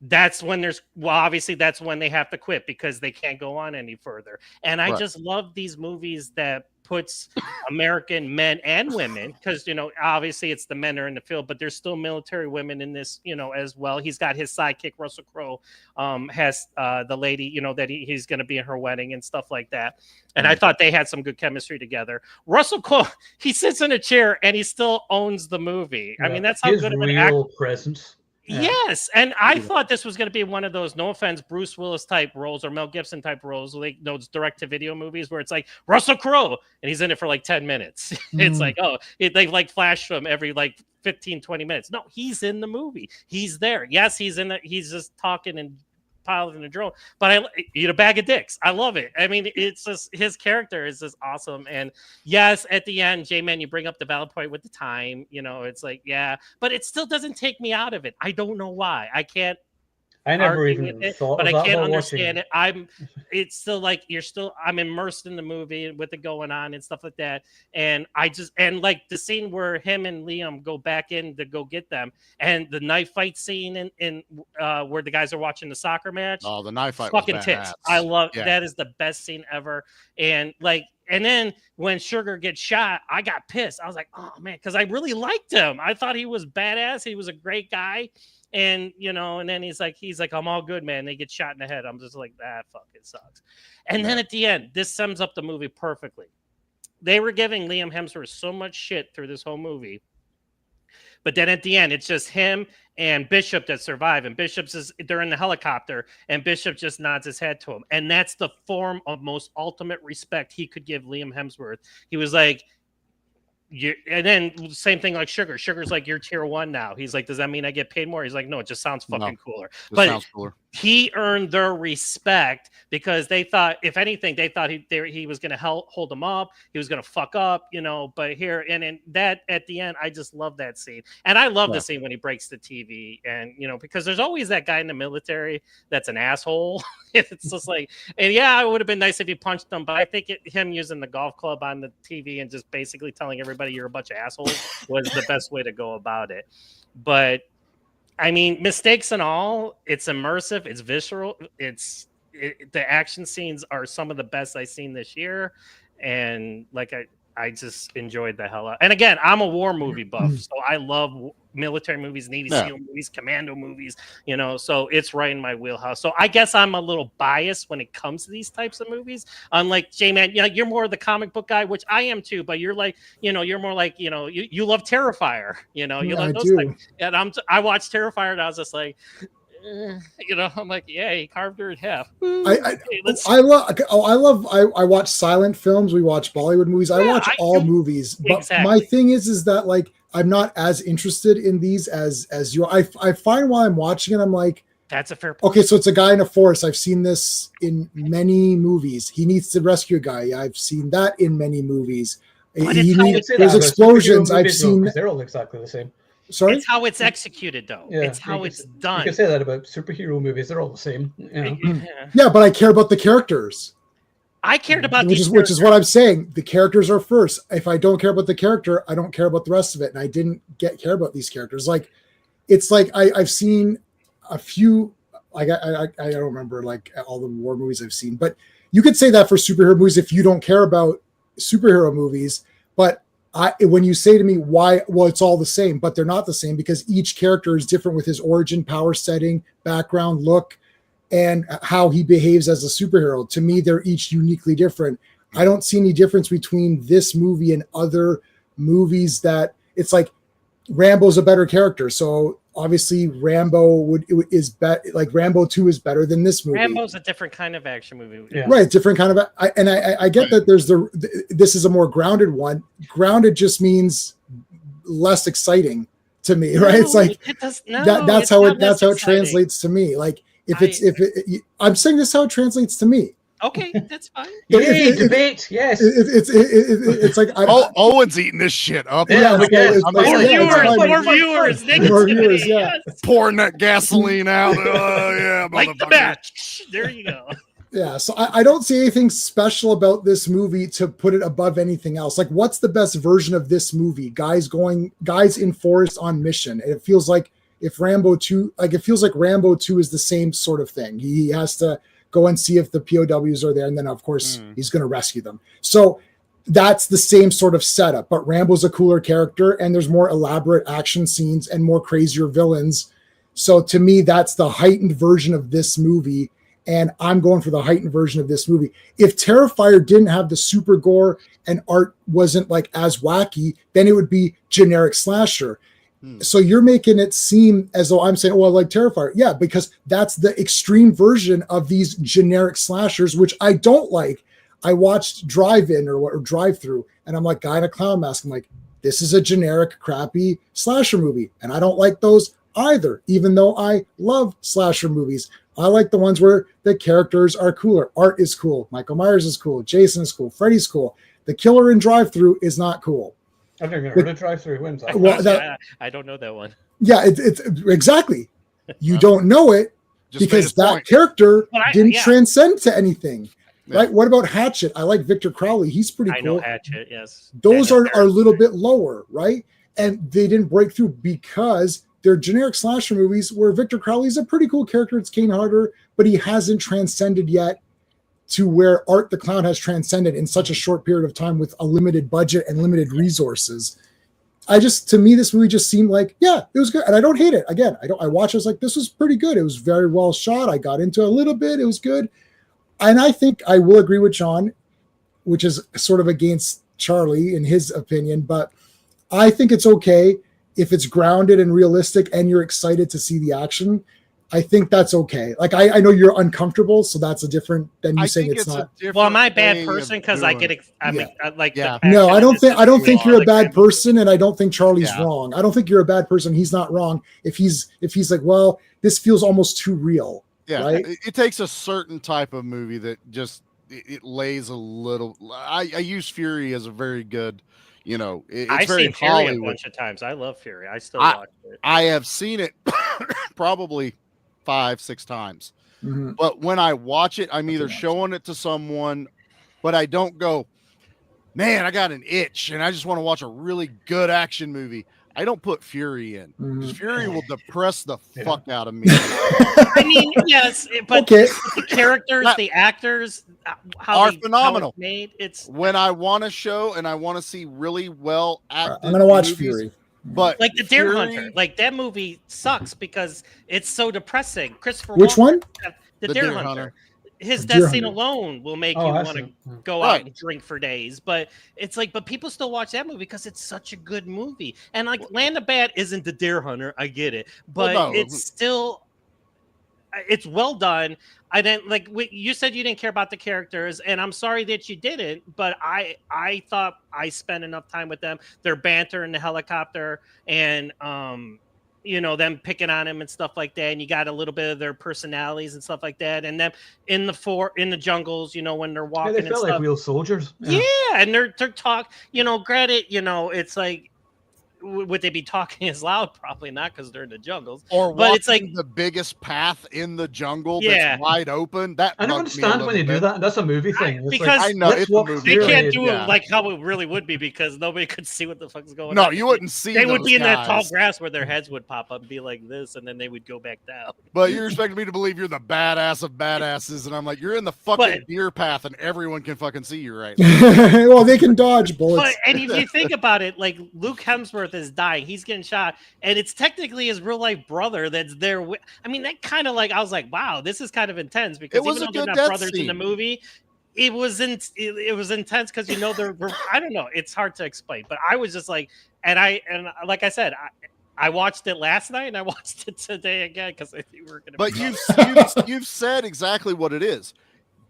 S4: that's when obviously that's when they have to quit because they can't go on any further. And I just love these movies that puts American men and women, because obviously it's the men are in the field, but there's still military women in this as well. He's got his sidekick Russell Crowe, has the lady that he's going to be in her wedding and stuff like that. And I thought they had some good chemistry together. Russell Crowe, he sits in a chair and he still owns the movie. I mean, that's how good of an actor
S1: presence. Yeah.
S4: Yes, and I thought this was going to be one of those, no offense, Bruce Willis type roles or Mel Gibson type roles, like those direct-to-video movies where it's like Russell Crowe, and he's in it for like 10 minutes. It's like, they like flash from every like 15, 20 minutes. No, he's in the movie. He's there. Yes, he's in it. He's just talking and piloting a drone, but I eat a bag of dicks. I love it. I mean, it's just his character is just awesome. And yes, at the end, J-Man, you bring up the valid point with the time. It's like, yeah, but it still doesn't take me out of it. I don't know why. I never even thought, but I can't understand it. It's still like I'm immersed in the movie with it going on and stuff like that. And like the scene where him and Liam go back in to go get them, and the knife fight scene in where the guys are watching the soccer match.
S2: Oh, the knife fight,
S4: fucking tits. I love that. Is the best scene ever. And then when Sugar gets shot, I got pissed. I was like, oh man, because I really liked him. I thought he was badass. He was a great guy. And and then he's like, I'm all good, man. They get shot in the head. I'm just like, fuck, it sucks. And then at the end, this sums up the movie perfectly. They were giving Liam Hemsworth so much shit through this whole movie. But then at the end, it's just him and Bishop that survive. And they're in the helicopter, and Bishop just nods his head to him. And that's the form of most ultimate respect he could give Liam Hemsworth. He was like, and then same thing like Sugar. Sugar's like, you're tier 1 now. He's like, does that mean I get paid more? He's like, no, it just sounds fucking cooler. But sounds cooler. He earned their respect because they thought, if anything, they thought he was going to hold them up. He was going to fuck up, but here and in that at the end, I just love that scene. And I love the scene when he breaks the TV and, because there's always that guy in the military that's an asshole. It's just like, and it would have been nice if he punched them, but I think him using the golf club on the TV and just basically telling everybody you're a bunch of assholes was the best way to go about it. But I mean, mistakes and all, it's immersive, it's visceral, the action scenes are some of the best I've seen this year, and like I just enjoyed the hell out. And again, I'm a war movie buff, so I love military movies, Navy SEAL movies, commando movies, so it's right in my wheelhouse. So I guess I'm a little biased when it comes to these types of movies. Unlike J-Man, you're more of the comic book guy, which I am too, but you're like, you're more like, you love Terrifier, you love those things. And I watched Terrifier and I was just like, I'm like, yeah, he carved her in half.
S3: I watch silent films. We watch Bollywood movies. I watch all movies. But my thing is that like I'm not as interested in these as you. I find while I'm watching it, I'm like,
S4: that's a fair point.
S3: Okay, so it's a guy in a forest. I've seen this in many movies. He needs to rescue a guy. I've seen that in many movies. There's explosions. I've seen.
S1: They're all exactly the same.
S3: Sorry?
S4: It's how it's executed, though. Yeah, it's how it's done.
S1: You can say that about superhero movies. They're all the same.
S3: Yeah, but I care about the characters.
S4: I cared about
S3: which is what I'm saying. The characters are first. If I don't care about the character, I don't care about the rest of it. And I didn't care about these characters. Like, it's like I've seen a few. Like I don't remember like all the war movies I've seen, but you could say that for superhero movies if you don't care about superhero movies. But when you say to me why, well, it's all the same, but they're not the same because each character is different with his origin, power setting, background, look, and how he behaves as a superhero. To me, they're each uniquely different. I don't see any difference between this movie and other movies that it's like Rambo's a better character. So obviously Rambo is better. Like Rambo 2 is better than this movie.
S4: Rambo's a different kind of action movie.
S3: Yeah. Right. Different kind of, I get that there's this is a more grounded one. Grounded just means less exciting to me. Right. It's like, that's how it translates to me. Like I'm saying this is how it translates to me.
S4: Okay, that's fine.
S1: Debate. Yes.
S3: It's like
S2: Owen's eating this shit up.
S3: Yeah,
S4: more viewers.
S3: Yeah.
S2: Pouring that gasoline out.
S4: Like the match. There you go.
S3: Yeah, so I don't see anything special about this movie to put it above anything else. Like, what's the best version of this movie? Guys in forest on mission. And it feels like if Rambo 2, like it feels like Rambo 2 is the same sort of thing. He has to go and see if the POWs are there, and then of course he's going to rescue them. So that's the same sort of setup, but Rambo's a cooler character, and there's more elaborate action scenes and more crazier villains. So to me, that's the heightened version of this movie, and I'm going for the heightened version of this movie. If Terrifier didn't have the super gore and art wasn't like as wacky, then it would be generic slasher. So you're making it seem as though I'm saying, oh, I like Terrifier. Yeah, because that's the extreme version of these generic slashers, which I don't like. I watched Drive-In or Drive-Through, and I'm like, guy in a clown mask. I'm like, this is a generic, crappy slasher movie. And I don't like those either, even though I love slasher movies. I like the ones where the characters are cooler. Art is cool. Michael Myers is cool. Jason is cool. Freddy's cool. The killer in Drive-Through is not cool.
S1: I've never heard of Drive-Through. When's that?
S3: Well,
S4: I don't know that one.
S3: Yeah, it's exactly. You don't know it because that character didn't transcend to anything. Yeah. Right? What about Hatchet? I like Victor Crowley. He's pretty cool. I know
S4: Hatchet, yes.
S3: Those are a little bit lower, right? And they didn't break through because they're generic slasher movies where Victor Crowley's a pretty cool character. It's Kane Hodder, but he hasn't transcended yet to where Art the Clown has transcended in such a short period of time with a limited budget and limited resources. To me, this movie just seemed like, yeah, it was good. And I don't hate it. Again, I watched it, I was like, this was pretty good. It was very well shot. I got into it a little bit. It was good. And I think I will agree with John, which is sort of against Charlie in his opinion, but I think it's okay if it's grounded and realistic and you're excited to see the action. I think that's okay. Like I know you're uncomfortable, so that's a different than you saying it's not.
S4: Well, am I a bad person because I get like
S3: no, I don't think you're a bad person, and I don't think Charlie's wrong. I don't think you're a bad person. He's not wrong if he's like, well, this feels almost too real.
S2: Yeah,
S3: right?
S2: It takes a certain type of movie that just it lays a little. I use Fury as a very good, it's
S4: I've
S2: very
S4: seen Fury a bunch of times. I love Fury. I still watch it.
S2: I have seen it probably 5-6 times. Mm-hmm. But when I watch it, I'm either showing it to someone, but I don't go, man, I got an itch and I just want to watch a really good action movie. I don't put Fury in. Mm-hmm. Fury will depress the fuck out of me.
S4: I mean, yes, but the characters, the actors, how
S2: are phenomenal.
S4: How it's made. It's
S2: when I want to show and I want to see really well acted.
S3: I'm gonna watch Fury.
S2: But
S4: like the Deer Hunter, like that movie sucks because it's so depressing. Christopher,
S3: which one?
S4: The Deer Hunter. His death scene alone will make you want to go out and drink for days. But it's like, but people still watch that movie because it's such a good movie. And like Land of Bad isn't the Deer Hunter, I get it, but it's still, it's well done. I didn't like you said you didn't care about the characters, and I'm sorry that you didn't. But I thought I spent enough time with them. Their banter in the helicopter, and them picking on him and stuff like that. And you got a little bit of their personalities and stuff like that. And them in the jungles, when they're walking.
S1: Yeah, they felt like real soldiers.
S4: Yeah, and they're talk. Granted, it's like. Would they be talking as loud? Probably not because they're in the jungles.
S2: But it's like the biggest path in the jungle that's wide open. That
S1: I don't understand when they do that. That's a movie thing.
S4: Because
S2: I know it's a movie.
S4: They can't do it like how it really would be because nobody could see what the fuck's going on.
S2: No, you wouldn't see.
S4: They would be in that tall grass where their heads would pop up and be like this, and then they would go back down.
S2: But you're expecting me to believe you're the badass of badasses, and I'm like, you're in the fucking deer path, and everyone can fucking see you right now.
S3: Well, they can dodge bullets.
S4: But and if you think about it, like Luke Hemsworth is dying. He's getting shot, and it's technically his real life brother that's there. I mean, that kind of like I was like, wow, this is kind of intense because even though they're not brothers in the movie, it was intense because they're I don't know, it's hard to explain, but I was just like, and like I said, I watched it last night and I watched it today again because I think we're gonna.
S2: But you've said exactly what it is.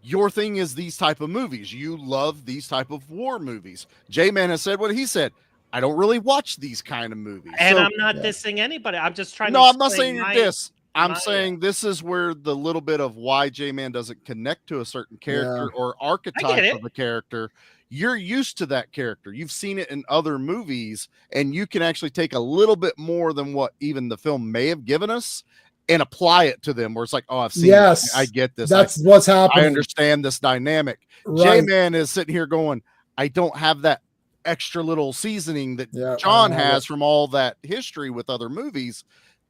S2: Your thing is these type of movies. You love these type of war movies. J-Man has said what he said. I don't really watch these kind of movies.
S4: And I'm not dissing anybody. I'm just trying to
S2: I'm not saying you're diss. I'm saying this is where the little bit of why J-Man doesn't connect to a certain character or archetype of a character. You're used to that character. You've seen it in other movies, and you can actually take a little bit more than what even the film may have given us and apply it to them where it's like, oh, I've seen it. I get this.
S3: That's what's happening.
S2: I understand this dynamic. Right. J-Man is sitting here going, I don't have that extra little seasoning that John has from all that history with other movies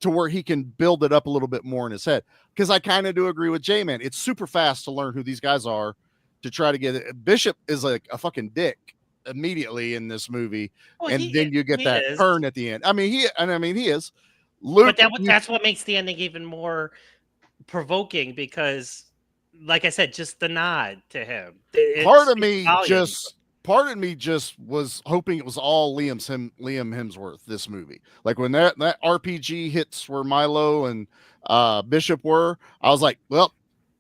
S2: to where he can build it up a little bit more in his head. Because I kind of do agree with J-Man. It's super fast to learn who these guys are, to try to get it. Bishop is like a fucking dick immediately in this movie, then you get that turn at the end. I mean, he is. Luke,
S4: but that's what makes the ending even more provoking, because, like I said, just the nod to him.
S2: Part of me just was hoping it was all Liam Hemsworth, this movie. Like when that RPG hits where Milo and Bishop were, I was like, well,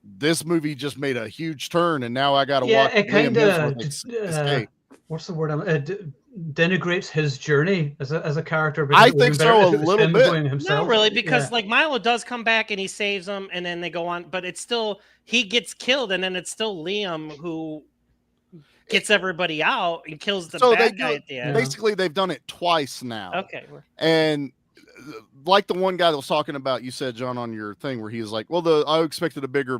S2: this movie just made a huge turn, and now I got to watch Liam Hemsworth escape.
S1: What's the word? Denigrates his journey as a character.
S2: I think so, a little bit.
S4: Not really, because like Milo does come back and he saves them, and then they go on, but it's still, he gets killed, and then it's still Liam who gets everybody out and kills the bad guy at the end.
S2: Basically, they've done it twice now.
S4: Okay.
S2: And like the one guy that was talking about, you said, John, on your thing, where he was like, well, I expected a bigger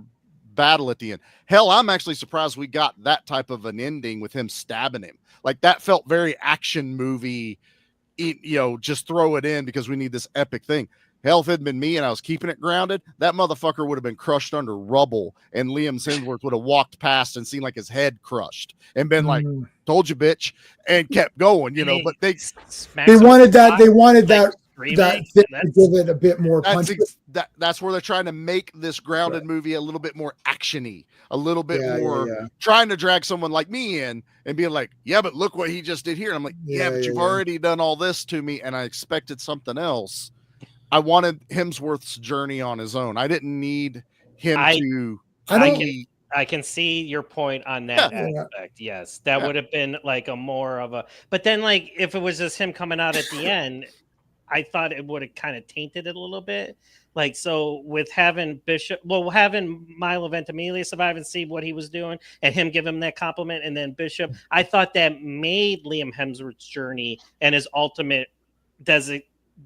S2: battle at the end. Hell, I'm actually surprised we got that type of an ending with him stabbing him. Like, that felt very action movie, just throw it in because we need this epic thing. Hell, if it had been me and I was keeping it grounded, that motherfucker would have been crushed under rubble, and Liam Hemsworth would have walked past and seen like his head crushed and been like, told you, bitch, and kept going, but they
S3: wanted that to give it a bit more punch.
S2: That's where they're trying to make this grounded movie a little bit more actiony, a little bit more trying to drag someone like me in and being like, yeah, but look what he just did here. And I'm like, but you've already done all this to me, and I expected something else. I wanted Hemsworth's journey on his own. I didn't need him to.
S4: I can see your point on that aspect. Yes, that would have been like a more of a. But then, like, if it was just him coming out at the end, I thought it would have kind of tainted it a little bit. Like, so with having having Milo Ventimiglia survive and see what he was doing, and him give him that compliment, and then Bishop, I thought that made Liam Hemsworth's journey and his ultimate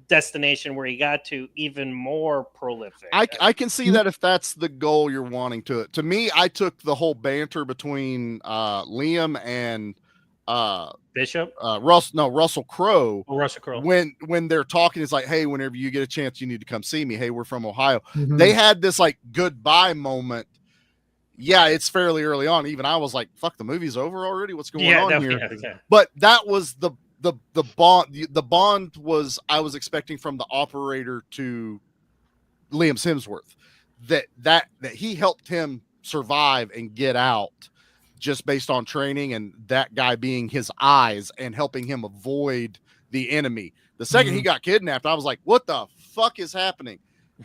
S4: destination where he got to even more prolific.
S2: I can see that if that's the goal you're wanting to. To me, I took the whole banter between Liam and
S4: Bishop,
S2: Russell Crowe.
S4: Oh, Russell Crowe.
S2: When they're talking, it's like, hey, whenever you get a chance, you need to come see me. Hey, we're from Ohio. They had this like goodbye moment. Yeah, it's fairly early on. Even I was like, fuck, the movie's over already. What's going on here?
S4: Yeah.
S2: But that was the bond. The bond was, I was expecting from the operator to Liam Hemsworth, that he helped him survive and get out just based on training, and that guy being his eyes and helping him avoid the enemy. The second he got kidnapped, I was like, what the fuck is happening?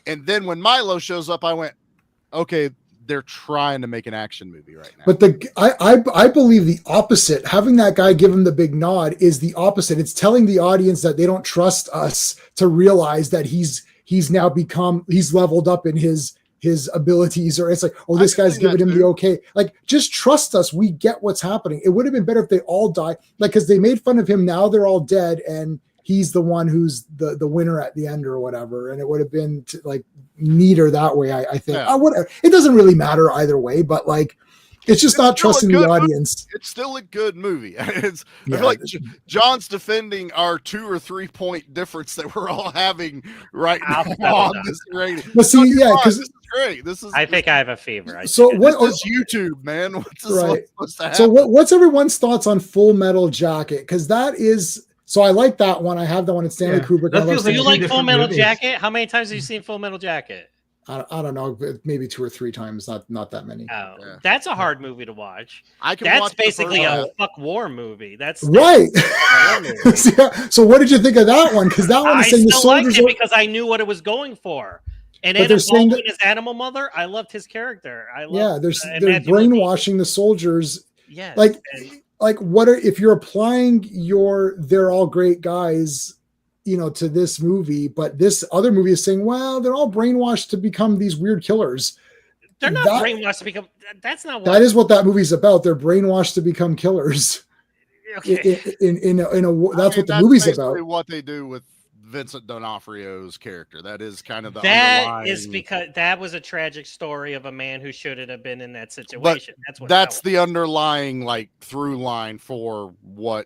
S2: And then when Milo shows up, I went, okay, they're trying to make an action movie right now.
S3: But I believe the opposite. Having that guy give him the big nod is the opposite. It's telling the audience that they don't trust us to realize that he's now he's leveled up in his abilities, or it's like, oh, this guy's giving him the okay. Like, just trust us. We get what's happening. It would have been better if they all died, like, because they made fun of him. Now they're all dead, and he's the one who's the winner at the end or whatever. And it would have been like neater that way. I think. It doesn't really matter either way, but like, it's just not trusting the audience.
S2: It's still a good movie. I feel like John's defending our 2 or 3 point difference that we're all having right now on this rating.
S3: But see, because
S2: this is great.
S4: I think I have a fever.
S2: This is YouTube, man. What's supposed to happen?
S3: So what's everyone's thoughts on Full Metal Jacket? Because that is. So I like that one. I have that one at Stanley Kubrick.
S4: Do you like Full Metal Jacket? How many times have you seen Full Metal Jacket?
S3: I don't know, maybe 2 or 33 times, not that many.
S4: Oh, that's a hard movie to watch. That's basically a fuck war movie. That's
S3: right. So what did you think of that one? Because that one is saying the soldiers
S4: liked it because I knew what it was going for. And Adam Baldwin as Animal Mother, I loved his character.
S3: They're brainwashing the soldiers.
S4: Yeah,
S3: like what if you're applying they're all great guys, to this movie, but this other movie is saying, well, they're all brainwashed to become these weird killers.
S4: They're not brainwashed to become. That's not what.
S3: That is what that movie's about. They're brainwashed to become killers.
S4: Okay.
S3: That's what the movie's about.
S2: What they do with Vincent D'Onofrio's character. That is kind of the
S4: underlying... is because that was a tragic story of a man who shouldn't have been in that situation.
S2: That's the underlying like through line for what.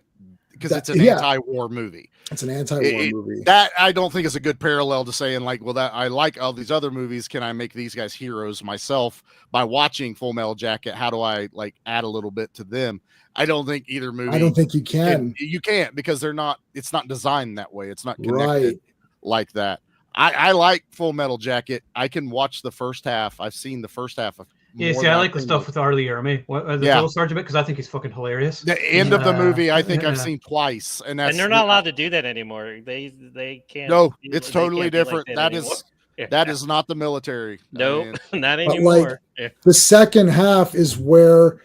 S2: because it's an anti-war movie.
S3: It's an anti-war movie.
S2: That I don't think is a good parallel to saying like, well, that I like all these other movies. Can I make these guys heroes myself by watching Full Metal Jacket? How do I like add a little bit to them? I don't think either movie.
S3: I don't think you can.
S2: You can't because they're not. It's not designed that way. It's not connected like that. I like Full Metal Jacket. I can watch the first half. I've seen the first half of.
S1: Yeah, see, I like the stuff with Arlie Ermy, the drill sergeant bit, because I think he's fucking hilarious.
S2: The end of the movie, I think I've seen twice, and
S4: they're not allowed to do that anymore. They can't.
S2: No, it's totally different. Like that is not the military.
S4: No, not anymore.
S3: Like, the second half is where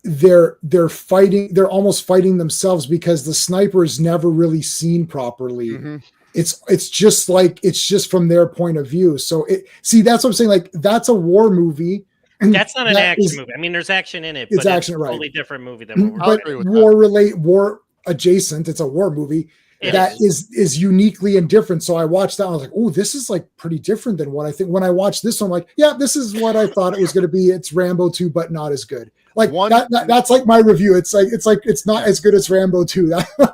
S3: they're fighting. They're almost fighting themselves because the sniper is never really seen properly. Mm-hmm. It's just from their point of view. So that's what I'm saying. Like, that's a war movie.
S4: That's not an action movie. I mean, there's action in it, but it's a totally different movie than what we're
S3: war adjacent. It's a war movie that is uniquely and different. So I watched that and I was like, oh, this is like pretty different than what I think. When I watched this one, I'm like, yeah, this is what I thought it was going to be. It's Rambo 2, but not as good. Like that's like my review. It's not as good as Rambo 2.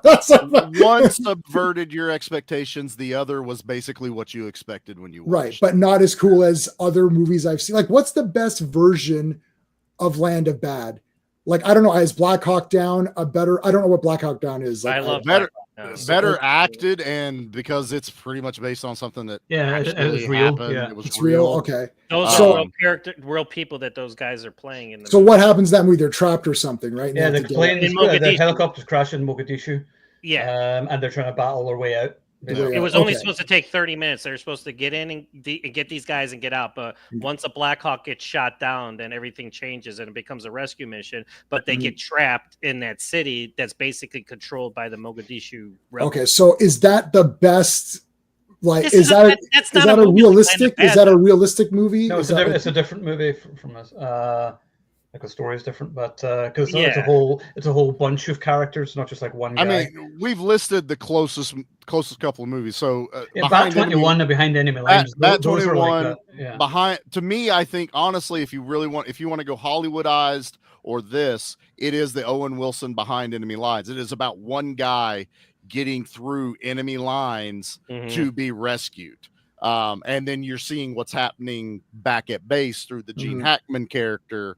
S3: That's like
S2: one subverted your expectations. The other was basically what you expected when you watched.
S3: Right, but not as cool as other movies I've seen. Like, what's the best version of Land of Bad? Like, I don't know. Is Black Hawk Down a better? I don't know what Black Hawk Down is. Like,
S2: I love better acted, and because it's pretty much based on something that
S1: it's real.
S2: Happened.
S1: Yeah.
S2: It was
S3: it's real. Okay,
S4: those are real people that those guys are playing in.
S3: So what happens in that movie? They're trapped or something, right?
S1: Yeah, the helicopters crash in Mogadishu.
S4: Yeah,
S1: and they're trying to battle their way out.
S4: It was only supposed to take 30 minutes. They're supposed to get in and get these guys and get out. But once a Black Hawk gets shot down, then everything changes and it becomes a rescue mission. But they get trapped in that city that's basically controlled by the Mogadishu rebels.
S3: Okay, so is that the best? Like, is that a realistic? Is that a realistic movie?
S1: No, it's a different movie from this. Like the story is different, but because it's a whole bunch of characters, not just like one guy.
S2: I mean, we've listed the closest couple of movies. So
S1: Bat 21 and Behind Enemy Lines.
S2: Bat 21 behind. To me, I think honestly, if you want to go Hollywoodized or this, it is the Owen Wilson Behind Enemy Lines. It is about one guy getting through enemy lines to be rescued. And then you're seeing what's happening back at base through the Gene Hackman character.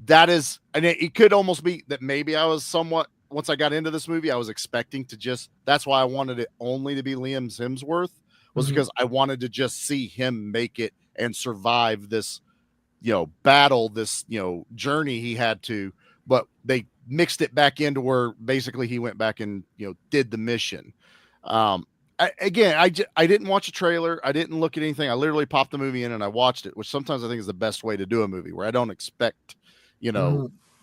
S2: That is, and it could almost be that maybe I was somewhat, once I got into this movie, I was expecting to that's why I wanted it only to be Liam Hemsworth, was because I wanted to just see him make it and survive this, battle, this, journey he had to, but they mixed it back into where basically he went back and, did the mission. I didn't watch a trailer. I didn't look at anything. I literally popped the movie in and I watched it, which sometimes I think is the best way to do a movie, where I don't expect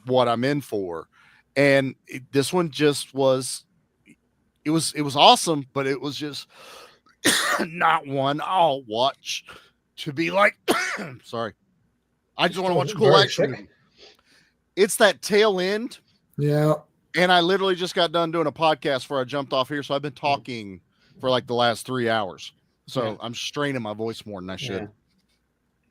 S2: what I'm in for. And this one just was, it was awesome, but it was just not one I'll watch to be like, sorry. I just want to watch a cool action movie. It's that tail end.
S3: Yeah.
S2: And I literally just got done doing a podcast before I jumped off here. So I've been talking for like the last 3 hours. So I'm straining my voice more than I should.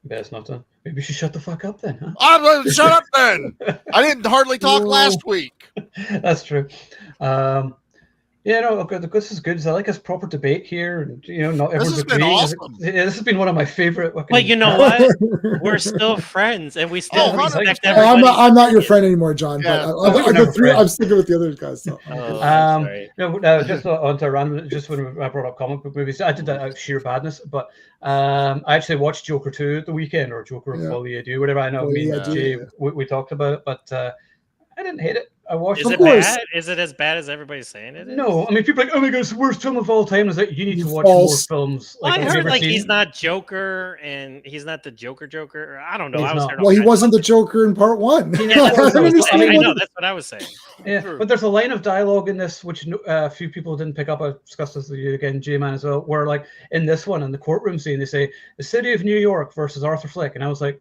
S1: Best not to. Maybe you should shut the fuck up then, huh?
S2: Shut up then. I didn't hardly talk last week.
S1: That's true. This is good. I like this proper debate here. Not everyone's agreeing.
S2: Awesome.
S1: This has been one of my favorite.
S4: But you know what? We're still friends, and we still respect everybody.
S3: I'm not your friend anymore, John. Yeah. But I'm sticking with the other guys. So.
S1: Just onto random. Just when I brought up comic book movies, I did that out of sheer badness. But I actually watched Joker 2 at the weekend, or Joker Folie à Deux, whatever. I know. Jay, we talked about it, but I didn't hate it. I watched.
S4: Is it bad? Is it as bad as everybody's saying it is?
S1: No, I mean, people are like, oh my god, it's the worst film of all time. Is that you need to watch more films?
S4: Well, I heard he's not Joker and he's not the Joker. I don't know.
S3: He wasn't the Joker in part 1.
S4: I know, that's what I was saying.
S1: Yeah, but there's a line of dialogue in this which a few people didn't pick up. I discussed this with you again, J-Man, as well. Where like in this one, in the courtroom scene, they say the city of New York versus Arthur Fleck, and I was like,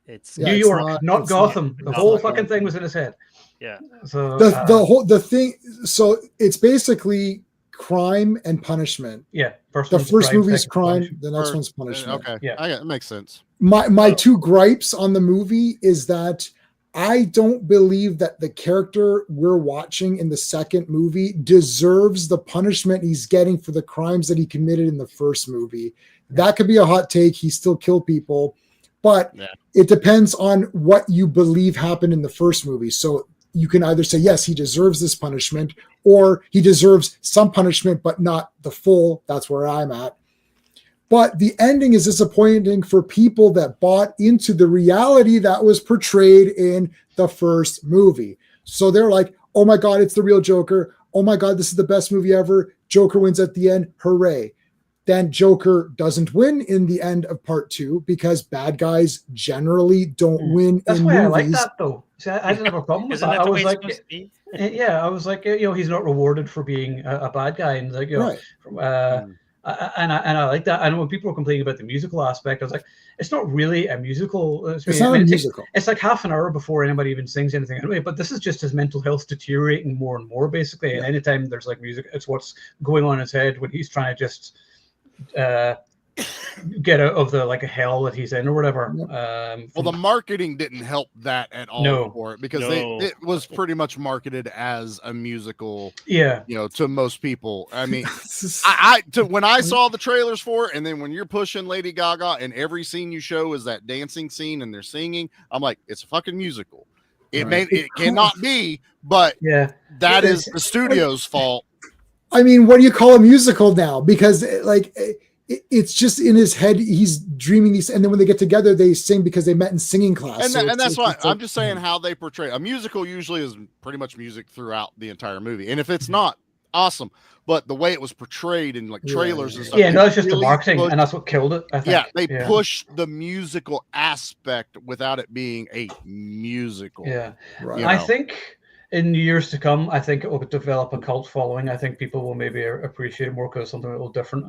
S1: it's New York, not Gotham. The whole fucking thing was in his head.
S4: Yeah.
S1: So
S3: the thing. So it's basically crime and punishment.
S1: Yeah.
S3: The first movie is crime. The next one's punishment.
S2: Okay. Yeah. That makes sense.
S3: My two gripes on the movie is that I don't believe that the character we're watching in the second movie deserves the punishment he's getting for the crimes that he committed in the first movie. That could be a hot take. He still killed people, but it depends on what you believe happened in the first movie. So you can either say, yes, he deserves this punishment, or he deserves some punishment, but not the full. That's where I'm at. But the ending is disappointing for people that bought into the reality that was portrayed in the first movie. So they're like, oh my God, it's the real Joker. Oh my God, this is the best movie ever. Joker wins at the end. Hooray. Then Joker doesn't win in the end of part 2 because bad guys generally don't win
S1: That's
S3: in
S1: why
S3: movies.
S1: I like that though. See, I didn't have a problem with that. I was like, I was like, he's not rewarded for being a bad guy. And like, and I like that. And when people were complaining about the musical aspect, I was like, it's not really a musical.
S3: It's not a musical.
S1: It's like half an hour before anybody even sings anything anyway. But this is just his mental health deteriorating more and more, basically. And anytime there's like music, it's what's going on in his head when he's trying to just get out of the like a hell that he's in or whatever.
S2: Well, the marketing didn't help that at all for it because it was pretty much marketed as a musical. Yeah, to most people. I mean, when I saw the trailers for it, and then when you're pushing Lady Gaga and every scene you show is that dancing scene and they're singing, I'm like, it's a fucking musical. It cannot be, but that is the studio's fault.
S3: I mean, what do you call a musical now? Because it's just in his head. He's dreaming these, and then when they get together, they sing because they met in singing class.
S2: And that's why I'm just saying how they portray a musical. Usually is pretty much music throughout the entire movie, and if it's not, awesome. But the way it was portrayed in like trailers and stuff,
S1: it's just the marketing, and that's what killed it. I think.
S2: They pushed the musical aspect without it being a musical.
S1: Yeah, right. I think in years to come, I think it will develop a cult following. I think people will maybe appreciate it more because it's something a little different.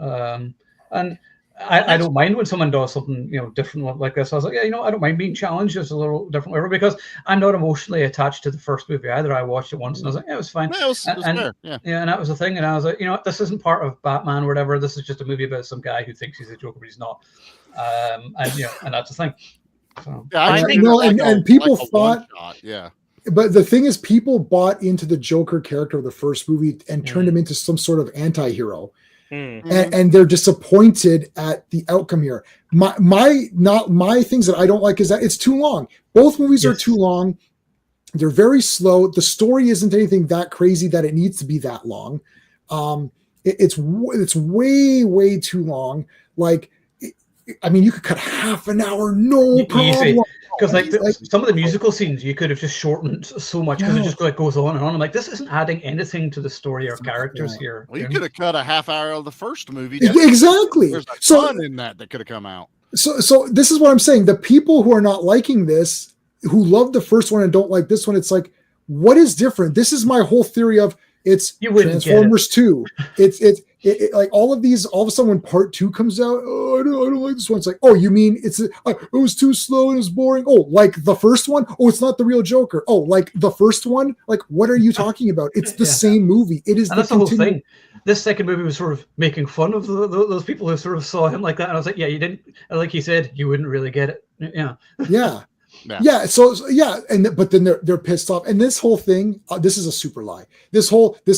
S1: And I don't mind when someone does something, different like this. I was like, I don't mind being challenged. It's a little different, whatever, because I'm not emotionally attached to the first movie either. I watched it once and I was like, it was fine.
S2: Yeah, it was fair.
S1: And that was the thing. And I was like, this isn't part of Batman or whatever. This is just a movie about some guy who thinks he's a Joker, but he's not. And that's the thing. So
S3: I think and people thought, But the thing is, people bought into the Joker character of the first movie and turned him into some sort of anti-hero. And they're disappointed at the outcome here. My things that I don't like is that it's too long. Both movies are too long. They're very slow. The story isn't anything that crazy that it needs to be that long. It's way too long. Like, I mean, you could cut half an hour, no problem.
S1: Because some of the musical scenes you could have just shortened so much because it just goes on and on. I'm like, this isn't adding anything to the story or characters here.
S2: Well, you could have cut a half hour of the first movie.
S3: Exactly.
S2: There's a ton in that could have come out.
S3: So this is what I'm saying. The people who are not liking this, who love the first one and don't like this one, it's like, what is different? This is my whole theory of it's Transformers 2. It's like all of a sudden when part 2 comes out, I don't like this one. It's like, oh, you mean it was too slow and it was boring? Oh, like the first one? Oh, it's not the real Joker. Oh, like the first one? Like, what are you talking about? It's the same movie. It is.
S1: And that's the whole thing. This second movie was sort of making fun of those people who sort of saw him like that. And I was like, you didn't, like he said, you wouldn't really get it. But then they're pissed off. And this whole thing, this is a super lie. This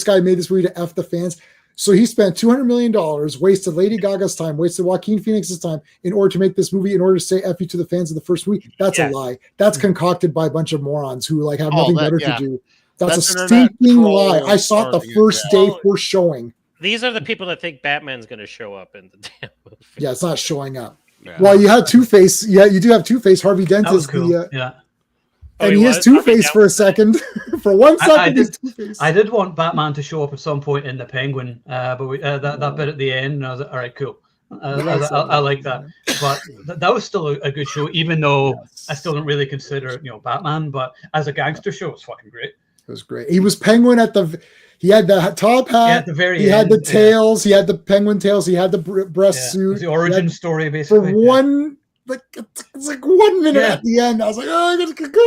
S1: guy made this movie to F the fans. So he spent $200 million, wasted Lady Gaga's time, wasted Joaquin Phoenix's time in order to make this movie, in order to say F you to the fans of the first movie. That's a lie. That's concocted by a bunch of morons who have nothing better to do. That's a stinking lie. I saw it the first day for showing.
S4: These are the people that think Batman's going to show up in the damn movie.
S3: Yeah, it's not showing up. Yeah. Well, you had Two-Face. Yeah, you do have Two-Face. Harvey Dent is cool. And he is Two-Face for a second. For 1 second, he's Two-Face.
S1: I did want Batman to show up at some point in the Penguin, but that bit at the end, I was like, all right, cool. I like that. But that was still a good show, even though I still don't really consider it, Batman. But as a gangster show, it's fucking great.
S3: It was great. He was Penguin he had the top hat.
S1: At the very end.
S3: He had the tails. He had the penguin tails. He had the breast suit. It was
S1: the origin story, basically.
S3: For one, it's like 1 minute at the end. I was like, oh,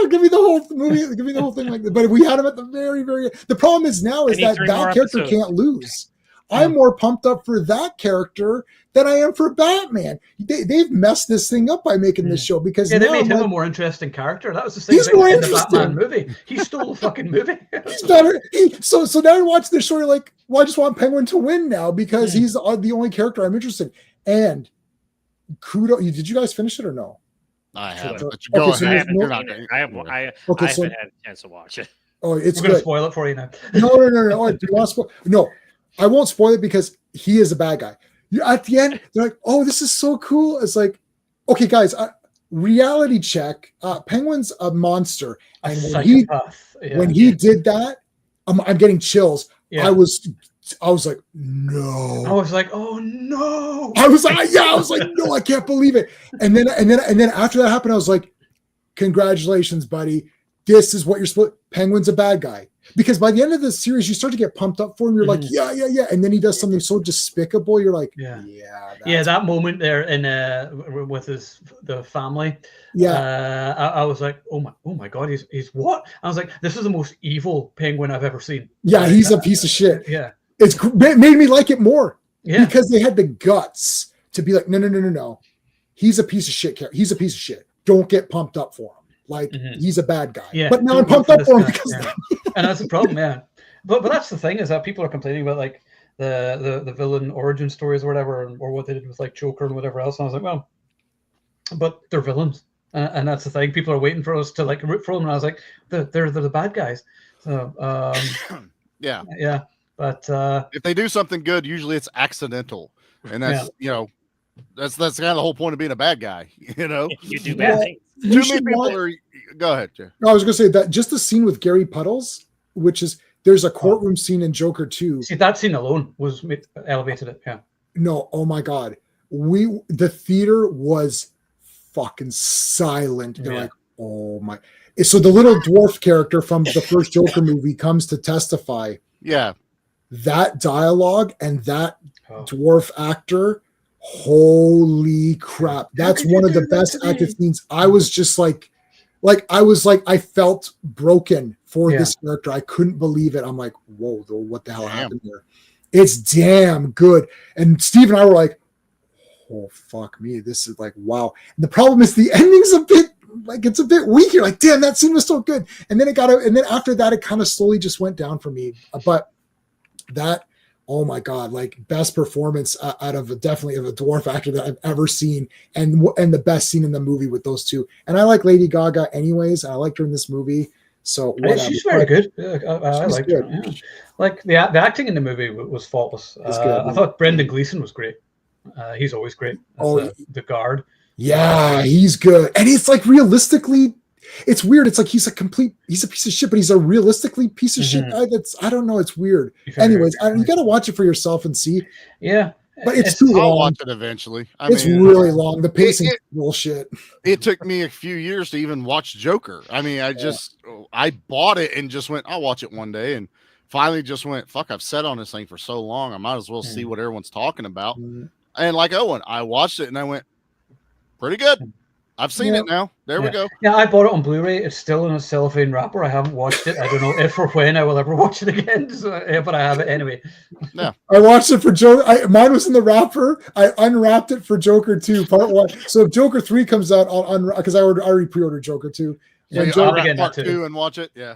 S3: give me the whole movie. Give me the whole thing like that. But if we had him at the very, very, the problem is now is that character can't lose. I'm more pumped up for that character than I am for Batman. They've messed this thing up by making this show because
S1: they
S3: now
S1: made him
S3: like,
S1: a more interesting character. That was the same
S3: he's
S1: thing
S3: more
S1: in the
S3: interesting.
S1: Batman movie. He stole the fucking movie.
S3: He's better. So now you watch this show, you're like, well, I just want Penguin to win now because he's the only character I'm interested in. And kudos. Did you guys finish it or no?
S2: I haven't.
S3: Okay,
S2: Go
S3: so
S2: ahead.
S4: I haven't had a chance to watch it.
S3: Oh, it's
S1: We're going to
S3: good.
S1: spoil it for you now.
S3: No. Do you want to spoil? No, I won't spoil it because he is a bad guy. At the end, they're like, "Oh, this is so cool." It's like, okay, guys, reality check. Penguin's a monster, and when he did that, I'm getting chills. Yeah. I was like, no.
S1: I was like, oh no.
S3: I was like, no, I can't believe it. And then after that happened, I was like, congratulations, buddy. This is what you're supposed. Penguin's a bad guy. Because by the end of the series, you start to get pumped up for him. You're like, yeah. And then he does something so despicable. You're like,
S1: that moment there in with the family.
S3: Yeah.
S1: I was like, oh my God, he's what? I was like, this is the most evil Penguin I've ever seen.
S3: Yeah, he's a piece of shit.
S1: Yeah.
S3: It made me like it more.
S1: Yeah.
S3: Because they had the guts to be like, no. He's a piece of shit. He's a piece of shit. Don't get pumped up for him. Like he's a bad guy.
S1: Yeah.
S3: But now I'm pumped up for him because
S1: and that's the problem, yeah. But that's the thing is that people are complaining about like the villain origin stories or whatever, or what they did with like Joker and whatever else. And I was like, well, but they're villains, and that's the thing. People are waiting for us to like root for them, and I was like, they're the bad guys. So yeah. But
S2: if they do something good, usually it's accidental, and that's that's kind of the whole point of being a bad guy.
S4: You do bad things.
S2: Too many people are. Go ahead, Jeff.
S3: No, I was going to say that just the scene with Gary Puddles, which is there's a courtroom scene in Joker 2.
S1: See, that scene alone was elevated it. Yeah.
S3: No, oh my God, the theater was fucking silent. They're like, oh my. So the little dwarf character from the first Joker movie comes to testify.
S2: Yeah.
S3: That dialogue and that dwarf actor. Holy crap. That's one of the best acted scenes. I was just I felt broken for this character. I couldn't believe it. I'm like, whoa, what the hell happened there? It's damn good. And Steve and I were like, oh, fuck me. This is like, wow. And the problem is the ending's it's a bit weak. You're like, damn, that scene was so good. And then and then after that, it kind of slowly just went down for me. But that, oh my God, like best performance out of definitely of a dwarf actor that I've ever seen, and the best scene in the movie with those two. And I like Lady Gaga anyways, and I liked her in this movie. So
S1: she's very good. I liked her. Yeah. Like the acting in the movie was faultless. I thought Brendan Gleeson was great. He's always great. The guard.
S3: Yeah, he's good. And it's like realistically, it's weird. It's like he's a piece of shit, but he's a realistically piece of shit guy. I don't know. It's weird. Anyways, you got to watch it for yourself and see.
S1: Yeah.
S3: But it's too long.
S2: I'll watch it eventually.
S3: It's really long. The pacing is bullshit.
S2: It took me a few years to even watch Joker. I mean, I bought it and just went, I'll watch it one day. And finally just went, fuck, I've sat on this thing for so long. I might as well see what everyone's talking about. And like Owen, I watched it and I went, pretty good. I've seen it now. There we go.
S1: Yeah, I bought it on Blu-ray. It's still in a cellophane wrapper. I haven't watched it. I don't know if or when I will ever watch it again. But I have it anyway.
S2: No,
S3: I watched it for Joker. Mine was in the wrapper. I unwrapped it for Joker 2 Part 1. So if Joker 3 comes out, because I already pre-ordered Joker 2.
S2: So I'll get part 2 and watch it. Yeah.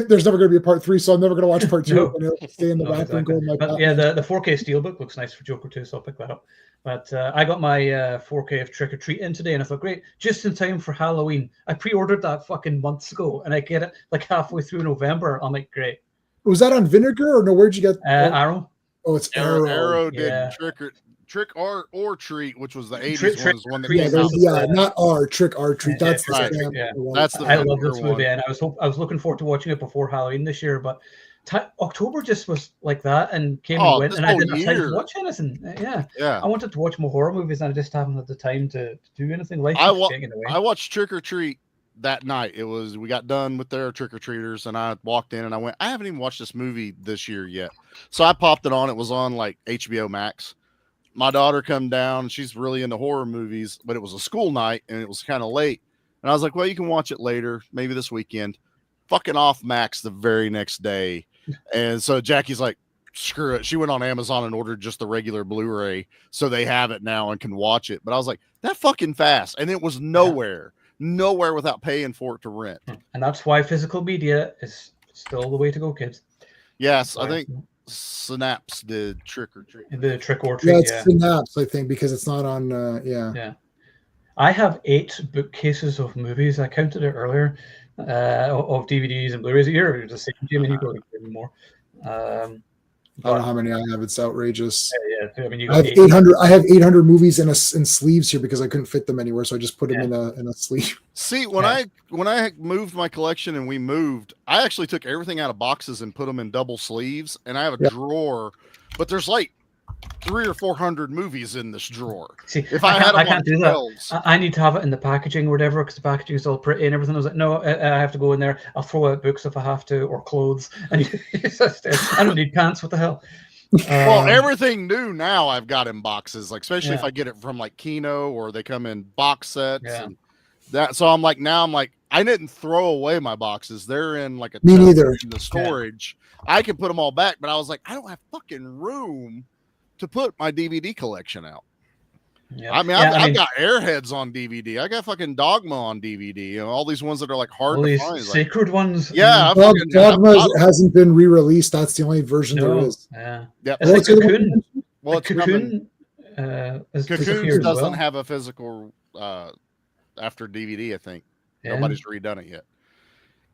S3: There's never going to be a part 3, so I'm never going to watch part 2. I'm going to stay in the wrapper and go like that.
S1: Yeah, the 4K Steelbook looks nice for Joker 2, so I'll pick that up. But I got my 4K of Trick or Treat in today, and I thought, great, just in time for Halloween. I pre-ordered that fucking months ago, and I get it like halfway through November. I'm like, great.
S3: Was that on Vinegar, or no? Where'd you get?
S1: Arrow.
S3: Oh, it's Arrow.
S2: Arrow did Trick or Treat, which was the 80s one that came out.
S3: Not Trick or Treat. That's the
S2: That's the
S1: I love this movie, and I was looking forward to watching it before Halloween this year, but October just was like that and came and went, and I didn't have time to watch anything. Yeah. I wanted to watch more horror movies, and I just haven't had the time to do anything. Life is getting in the way.
S2: I watched Trick or Treat that night. We got done with their trick or treaters, and I walked in and I went, I haven't even watched this movie this year yet. So I popped it on. It was on like HBO Max. My daughter come down. She's really into horror movies, but it was a school night and it was kind of late. And I was like, well, you can watch it later, maybe this weekend. Fucking off Max the very next day. And so Jackie's like, screw it. She went on Amazon and ordered just the regular Blu-ray, so they have it now and can watch it. But I was like, that fucking fast, and it was nowhere without paying for it to rent.
S1: And that's why physical media is still the way to go, kids.
S2: Yes, I think Synapse did Trick or Treat.
S1: The Trick or Treat.
S3: Yeah, it's Synapse, I think, because it's not on.
S1: Yeah. I have 8 bookcases of movies. I counted it earlier, of DVDs and Blu-rays. You're the same, Jim, and you probably even more.
S3: I don't know how many I have. It's outrageous.
S1: Yeah. I mean,
S3: I have 800. I have 800 movies in sleeves here because I couldn't fit them anywhere, so I just put them in a sleeve.
S2: See, when I moved my collection and we moved, I actually took everything out of boxes and put them in double sleeves, and I have a drawer, but there's like 300 or 400 movies in this drawer.
S1: See,
S2: if I had them,
S1: I can't do that. I need to have it in the packaging or whatever, because the packaging is all pretty and everything. I was like, no, I have to go in there. I'll throw out books if I have to, or clothes. And I don't need pants. What the hell?
S2: Well, everything new now I've got in boxes, like especially if I get it from like Kino or they come in box sets and that. So I'm like, I didn't throw away my boxes. They're in like
S3: Me neither.
S2: In the storage. I can put them all back, but I was like, I don't have fucking room to put my DVD collection out. I mean, I've got Airheads on DVD. I got fucking Dogma on DVD. You know, all these ones that are like hard to find,
S1: sacred ones.
S2: Yeah,
S3: Dogma hasn't been re-released. That's the only version there is.
S1: Yeah.
S3: What's
S1: Cocoon?
S2: Well,
S1: Cocoon
S2: doesn't have a physical after DVD. I think nobody's redone it yet.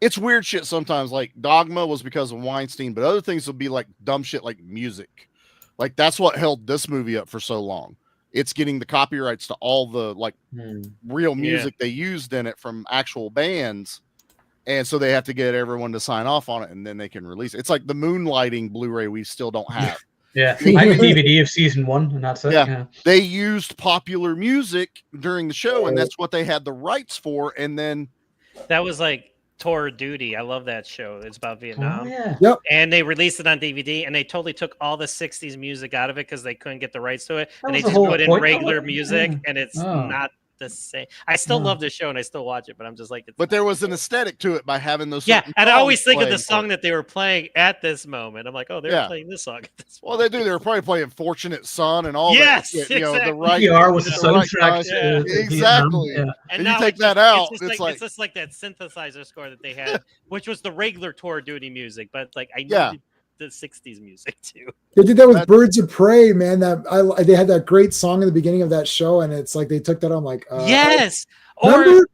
S2: It's weird shit sometimes. Like Dogma was because of Weinstein, but other things will be like dumb shit like music. Like that's what held this movie up for so long. It's getting the copyrights to all the like real music they used in it from actual bands. And so they have to get everyone to sign off on it and then they can release it. It's like the Moonlighting Blu-ray we still don't have.
S1: I have a DVD of season 1 and that's it.
S2: Yeah. They used popular music during the show and that's what they had the rights for. And then
S4: that was like Tour of Duty. I love that show. It's about Vietnam.
S3: Yep.
S4: And they released it on DVD and they totally took all the 60s music out of it because they couldn't get the rights to it. And they just put in regular music and it's not the same. I still love the show and I still watch it, but I'm just like,
S2: but there was an aesthetic to it by having those.
S4: And I always think of the song that they were playing at this moment. I'm like, oh, they're playing this song at this
S2: moment. Well, they do. They were probably playing Fortunate Son and all
S4: that.
S2: Shit, you know, the
S1: right. PR was the soundtrack.
S2: Exactly. And you take that out, it's
S4: just like that synthesizer score that they had, which was the regular Tour of Duty music, but like I needed the 60s music too.
S3: They did that with Birds of Prey, man. They had that great song in the beginning of that show, and it's like they took that. I'm like,
S4: yes,
S3: and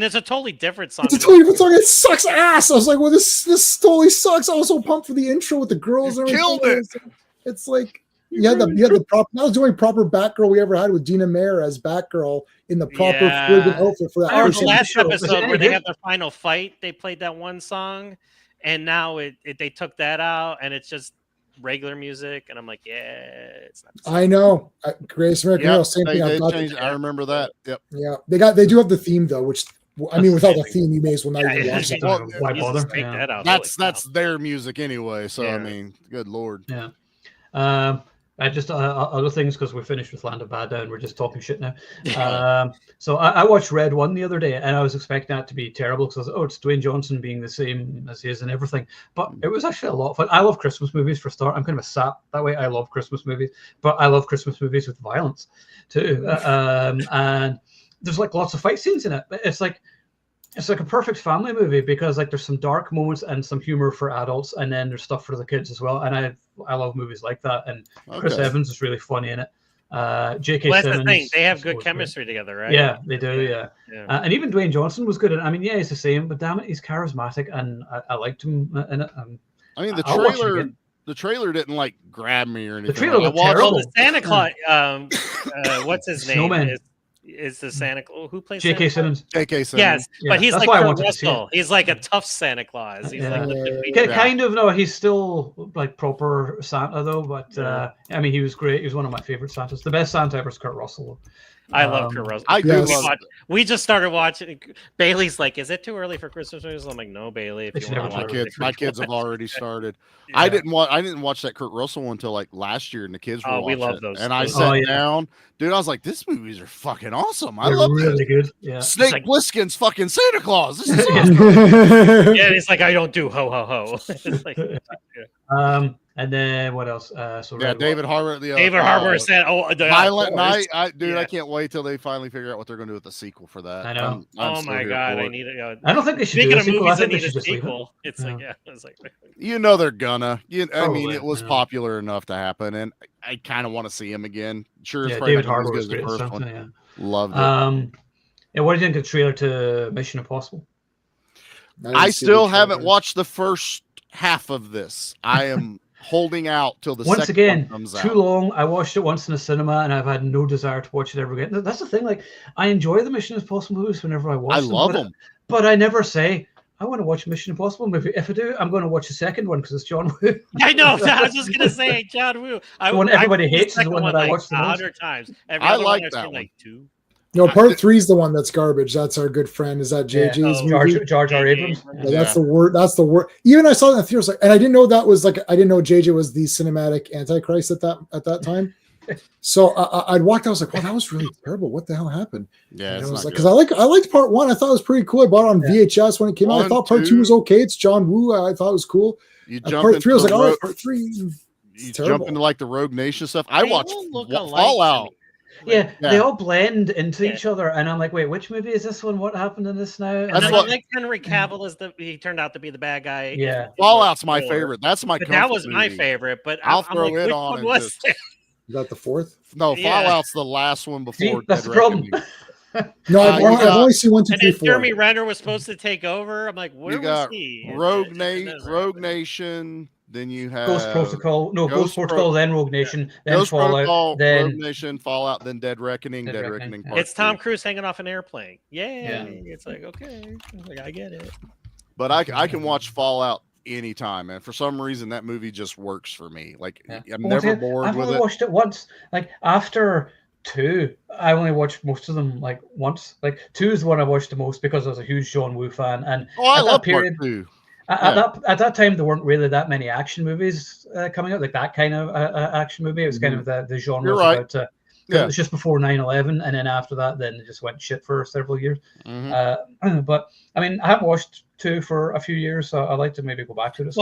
S4: it's a totally different song.
S3: It's a totally different song. It sucks ass. I was like, well, this totally sucks. I was so pumped for the intro with the girls and everything.
S2: Killed it.
S3: It's like you had the proper. That was the only proper Batgirl we ever had with Dina Mayer as Batgirl in the proper friggin' outfit for that.
S4: Or the last episode where they had their final fight, they played that one song. And now they took that out, and it's just regular music. And I'm like, it's not.
S3: I know. Greatest American Hero, same thing.
S2: I remember that. Yep.
S3: Yeah, they do have the theme though, which I mean, without the theme, you may as well not even watch it.
S1: Why bother?
S4: Take that out.
S2: That's their music anyway. So I mean, good lord.
S1: Yeah. I just other things because we're finished with Land of Bad and we're just talking shit now. So I watched Red 1 the other day and I was expecting that to be terrible because it's Dwayne Johnson being the same as he is and everything. But it was actually a lot of fun. I love Christmas movies for a start. I'm kind of a sap that way. I love Christmas movies, but I love Christmas movies with violence too. And there's like lots of fight scenes in it. It's like a perfect family movie because like there's some dark moments and some humor for adults, and then there's stuff for the kids as well. And I love movies like that. And Chris Evans is really funny in it. J.K.
S4: Well, that's
S1: Simmons,
S4: the thing. They have good chemistry together, right?
S1: Yeah, they do. Yeah. And even Dwayne Johnson was good. I mean, he's the same, but damn it, he's charismatic, and I liked him in it.
S2: I mean, the trailer didn't like grab me or anything.
S1: The trailer was terrible.
S4: The Santa Claus. what's his name?
S1: Snowman.
S4: Is the Santa Claus who plays
S1: J.K. Simmons?
S2: J.K. Simmons.
S4: Yes, but he's like Kurt Russell. He's like a tough Santa Claus. He's
S1: kind of. No, he's still like proper Santa though. But I mean, he was great. He was one of my favorite Santas. The best Santa ever is Kurt Russell.
S4: I love Kurt Russell.
S2: I do.
S4: We just started watching. Bailey's like, "Is it too early for Christmas movies?" I'm like, "No, Bailey. If you want to watch
S2: my kids have already started. I didn't watch that Kurt Russell one until like last year, and the kids were watching.
S4: We love those.
S2: And I sat down, dude. I was like, "These movies are fucking awesome. I love
S1: really good. Yeah,
S2: Snake Plissken's fucking Santa Claus. This is awesome."
S4: Yeah, it's like I don't do ho ho ho. It's like,
S1: And then what else?
S2: David Harbour.
S4: David Harbour said, "Oh,
S2: Violent Night." I can't wait till they finally figure out what they're going to do with the sequel for that.
S1: I know.
S4: Oh my god, I need it.
S1: I don't think they should do a sequel. I think they should just leave it.
S4: It's like, it's like,
S2: they're gonna. I mean, it was popular enough to happen, and I kind of want to see him again. Sure, it's
S1: David Harbour was great.
S2: Loved it.
S1: And what do you think of the trailer to Mission Impossible?
S2: I still haven't watched the first half of this. I am holding out till the second one comes out.
S1: Too long. I watched it once in the cinema, and I've had no desire to watch it ever again. That's the thing. Like, I enjoy the Mission Impossible movies whenever I watch them. I love them, but I never say I want to watch Mission Impossible movie. If I do, I'm going to watch the second one because it's John Woo.
S4: I know. I was just going to say John Woo.
S1: The one everybody hates is the one that I watched the most.
S4: 100 times.
S2: I like that one.
S4: Like 2.
S3: No, part 3 is the one that's garbage. That's our good friend. Is that JJ's movie?
S1: Jar Jar Abrams.
S3: Yeah, that's the word. That's the word. Even I saw it in the theaters, and I didn't know that was like. I didn't know JJ was the cinematic Antichrist at that time. So I'd walked. I was like, "Wow, that was really terrible. What the hell happened?"
S2: Yeah,
S3: and I was like, because I liked part 1. I thought it was pretty cool. I bought it on VHS when it came out. I thought part 2 was okay. It's John Woo. I thought it was cool. Part 3, I was like, "Oh, part 3."
S2: You jump into like the Rogue Nation stuff. I watched Fallout.
S1: Yeah, they all blend into each other, and I'm like, wait, which movie is this one? What happened in this now? And
S4: I like Henry Cavill he turned out to be the bad guy.
S1: Yeah,
S2: Fallout's my favorite. That's my.
S4: That was my favorite, but
S2: I'll throw it on.
S3: Is that the 4th?
S2: No, Fallout's the last one before.
S1: That's the problem.
S3: No, I've only seen 1, 2, 3, 4.
S4: Jeremy Renner was supposed to take over. I'm like, where was he?
S2: Rogue Nation. Then you have
S1: Ghost Protocol. No, Ghost Protocol, then Rogue Nation, then
S2: Ghost
S1: Fallout,
S2: Protocol,
S1: then
S2: Rogue Nation, Fallout, then Dead Reckoning, Dead Reckoning.
S4: It's Tom Cruise hanging off an airplane. Yay! Yeah. It's like, okay, I get it.
S2: But I can watch Fallout anytime, and for some reason that movie just works for me. Like I'm never bored with it.
S1: I've only watched it once. Like after 2, I only watched most of them like once. Like 2 is the one I watched the most because I was a huge John Woo fan, and
S2: I love part 2.
S1: At that time, there weren't really that many action movies coming out, like that kind of action movie. It was kind of the genre.
S2: You're right.
S1: It was just before 9/11, and then after that, then it just went shit for several years. But I mean, I haven't watched 2 for a few years, so I'd like to maybe go back to it.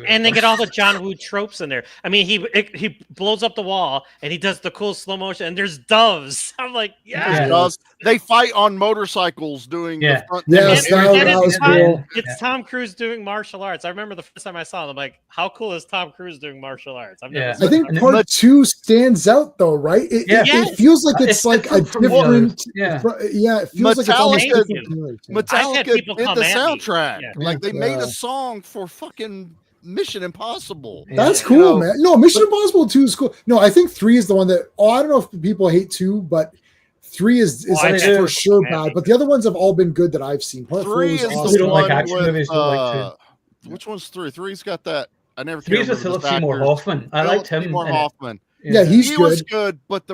S4: And they get all the John Woo tropes in there. I mean, he blows up the wall and he does the cool slow motion, and there's doves. I'm like,
S2: doves. They fight on motorcycles doing the front.
S3: Yes, that was cool.
S4: It's Tom Cruise doing martial arts. I remember the first time I saw him, I'm like, how cool is Tom Cruise doing martial arts?
S3: I think part 2 stands out though, right? It feels like it's like a different. It feels like it's almost different.
S2: Metallica did the soundtrack. Like they made a song for fucking Mission Impossible.
S3: That's cool, man. No, Mission Impossible 2 is cool. No, I think 3 is the one that. Oh, I don't know if people hate 2, but 3 is for sure bad. But the other ones have all been good that I've seen. Part
S2: 3 is
S3: awesome.
S2: the don't one like action with, movies. Which one's 3? 3's got that. I never.
S1: 3's with Philip Seymour Hoffman. I liked him.
S2: Seymour Hoffman.
S3: Yeah, he
S2: was good, but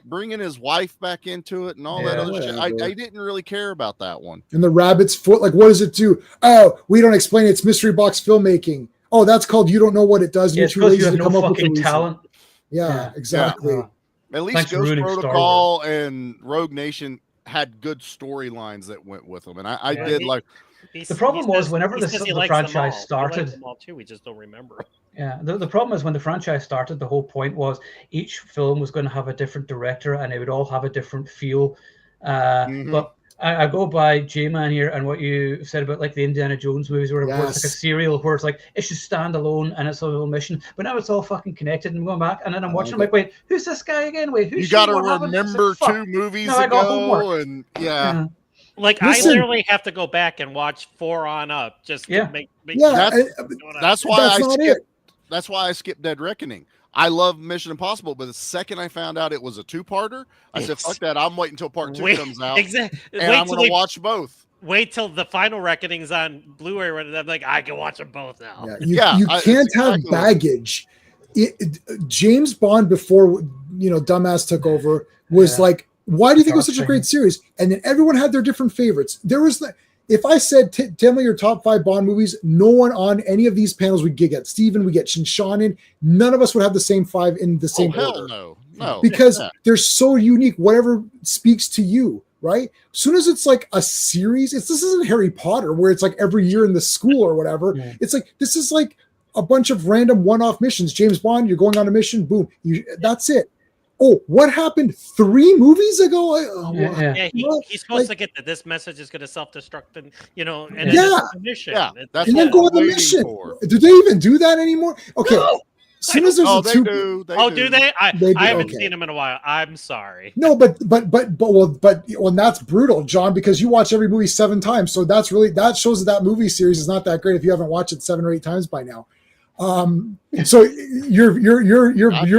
S2: bringing his wife back into it and all that other shit, I didn't really care about that one.
S3: And the rabbit's foot, like, what does it do? Oh, we don't explain it. It's mystery box filmmaking. Oh, that's called you don't know what it does.
S1: Yeah, because you have no fucking talent.
S3: Yeah, exactly.
S2: At least Ghost Protocol and Rogue Nation had good storylines that went with them, and I did like.
S1: The problem was whenever the franchise started.
S4: Them all too, we just don't remember.
S1: Yeah, the problem is when the franchise started, the whole point was each film was going to have a different director and they would all have a different feel. But I go by J-Man here and what you said about like the Indiana Jones movies where it's like a serial where it's like it should stand alone and it's a little mission. But now it's all fucking connected and I'm going back and then I'm watching I'm like, wait, who's this guy again? Wait, who's
S2: you got to remember 2 movies ago and
S4: Like I literally have to go back and watch 4 on up just to make
S2: that's why I skipped Dead Reckoning. I love Mission Impossible, but the second I found out it was a 2-parter, I said, fuck that. I'm waiting until part 2 comes out.
S4: Exactly.
S2: And I'm going to watch both.
S4: Wait till the final Reckoning's on Blu-ray. I'm like, I can watch them both now.
S3: You can't have baggage. James Bond, before dumbass took over, was like, why do you think it was such a great series? And then everyone had their different favorites. There was if I said, tell me your top 5 Bond movies, no one on any of these panels would get Steven, we get Sean in. None of us would have the same 5 in the same order.
S2: No.
S3: Because they're so unique, whatever speaks to you, right? As soon as it's like a series, this isn't Harry Potter where it's like every year in the school or whatever. It's like, this is like a bunch of random one-off missions. James Bond, you're going on a mission, boom, that's it. Oh, what happened 3 movies ago?
S4: He's supposed to get that this message is going to self-destruct, and and mission.
S2: Yeah, that's
S3: and then go on the mission. Do they even do that anymore? Okay. No. As soon as there's
S2: they do.
S4: Do they? I haven't seen them in a while. I'm sorry.
S3: No, but that's brutal, John, because you watch every movie 7 times. So that shows that movie series is not that great if you haven't watched it 7 or 8 times by now. So your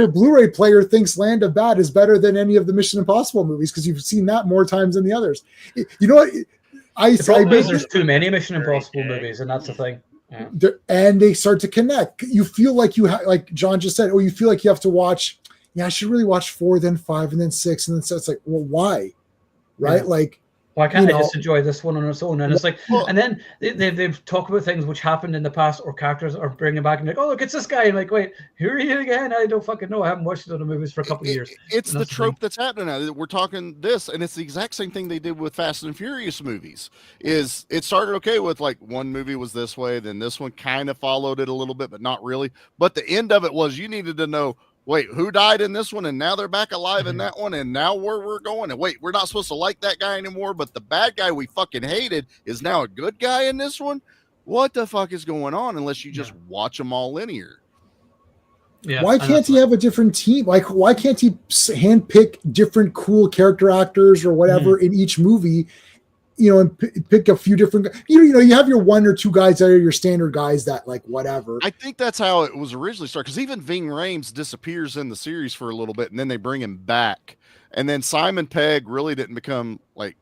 S3: Blu-ray player thinks Land of Bad is better than any of the Mission Impossible movies because you've seen that more times than the others. You know what?
S1: There's too many Mission Impossible movies, and that's the thing. Yeah.
S3: And they start to connect. You feel like like John just said, you feel like you have to watch. Yeah, I should really watch 4, then 5, and then 6, and then so it's like, well, why? Right? Yeah. Like,
S1: why can't I just enjoy this one on its own? And it's like, and then they've talked about things which happened in the past or characters are bringing back and like, oh, look, it's this guy. And like, wait, who are you again? I don't fucking know. I haven't watched it in the movies for a couple of years.
S2: It's the trope that's happening now. We're talking this, and it's the exact same thing they did with Fast and Furious movies. Is it started okay with like one movie was this way, then this one kind of followed it a little bit, but not really. But the end of it was you needed to know, wait, who died in this one? And now they're back alive in that one. And now where we're going. And wait, we're not supposed to like that guy anymore. But the bad guy we fucking hated is now a good guy in this one. What the fuck is going on? Unless you just watch them all linear.
S3: Yeah. Why can't he have a different team? Like, why can't he handpick different cool character actors or whatever in each movie? And pick a few different, you have your 1 or 2 guys that are your standard guys that like whatever.
S2: I think that's how it was originally started. Because even Ving Rhames disappears in the series for a little bit, and then they bring him back. And then Simon Pegg really didn't become like.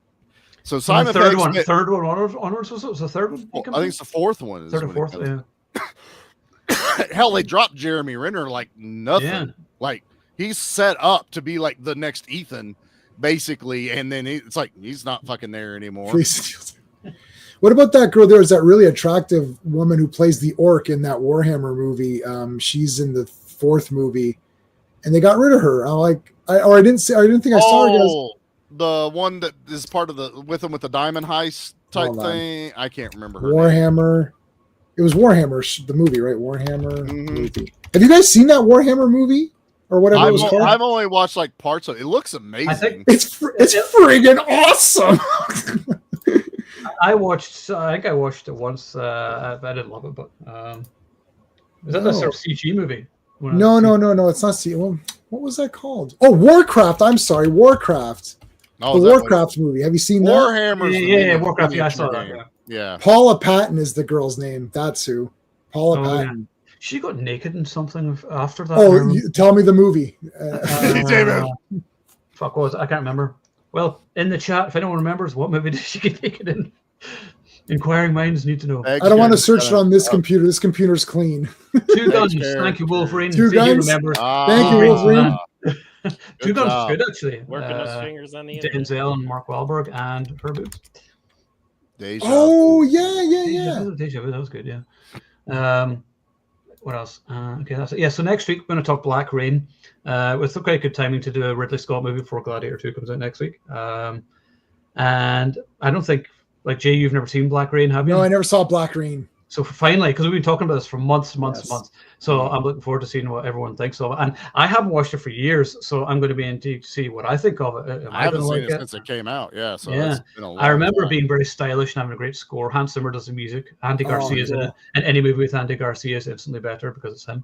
S2: So Simon
S1: third
S2: Pegg.
S1: Third one honors was the third one.
S2: I think it's the 4th one.
S1: Third or 4th, yeah.
S2: Hell, they dropped Jeremy Renner like nothing. Yeah. Like he's set up to be like the next Ethan. Basically, and then it's like he's not fucking there anymore.
S3: What about that girl? There's that really attractive woman who plays the orc in that Warhammer movie. She's in the 4th movie, and they got rid of her. I didn't think I saw her.
S2: Oh, the one that is part of with the diamond heist type thing. I can't remember her
S3: Warhammer.
S2: name.
S3: It was Warhammer, the movie, right? Warhammer movie. Have you guys seen that Warhammer movie? Or whatever it was called.
S2: I've only watched like parts of it. It looks amazing.
S3: I think it's friggin' awesome.
S1: I think I watched it once. I didn't love it, but is that the sort of CG movie?
S3: No. It's not CG. Well, what was that called? Oh, Warcraft. I'm sorry, Warcraft. The Warcraft movie. Have you seen that?
S2: Warhammer.
S1: Yeah, Warcraft. Yeah, I saw that.
S2: Yeah.
S3: Paula Patton is the girl's name. That's who. Paula Patton.
S1: Yeah. She got naked in something after that.
S3: Oh, tell me the movie.
S1: Fuck, what was it? I can't remember. Well, in the chat, if anyone remembers, what movie did she get naked in? Inquiring minds need to know.
S3: I don't want to search it on this computer. This computer's clean.
S1: 2 Guns. Thank you, Wolverine.
S3: 2 Guns. Thank you, Wolverine.
S1: 2 Guns is good, actually.
S4: Working those fingers on the
S1: Denzel and Mark Wahlberg and her boobs.
S3: Yeah.
S1: Deja Vu, that was good, yeah. What else? Okay, that's it. Yeah, so next week we're going to talk Black Rain. It's quite good timing to do a Ridley Scott movie before Gladiator 2 comes out next week. And I don't think, like Jay, you've never seen Black Rain, have you?
S3: No, I never saw Black Rain.
S1: So finally, because we've been talking about this for months. So I'm looking forward to seeing what everyone thinks of it. And I haven't watched it for years, so I'm going to be intrigued to see what I think of it.
S2: I haven't seen it since it came out. Yeah. So
S1: yeah. I remember it being very stylish and having a great score. Hans Zimmer does the music. Andy Garcia is in it. And any movie with Andy Garcia is instantly better because it's him.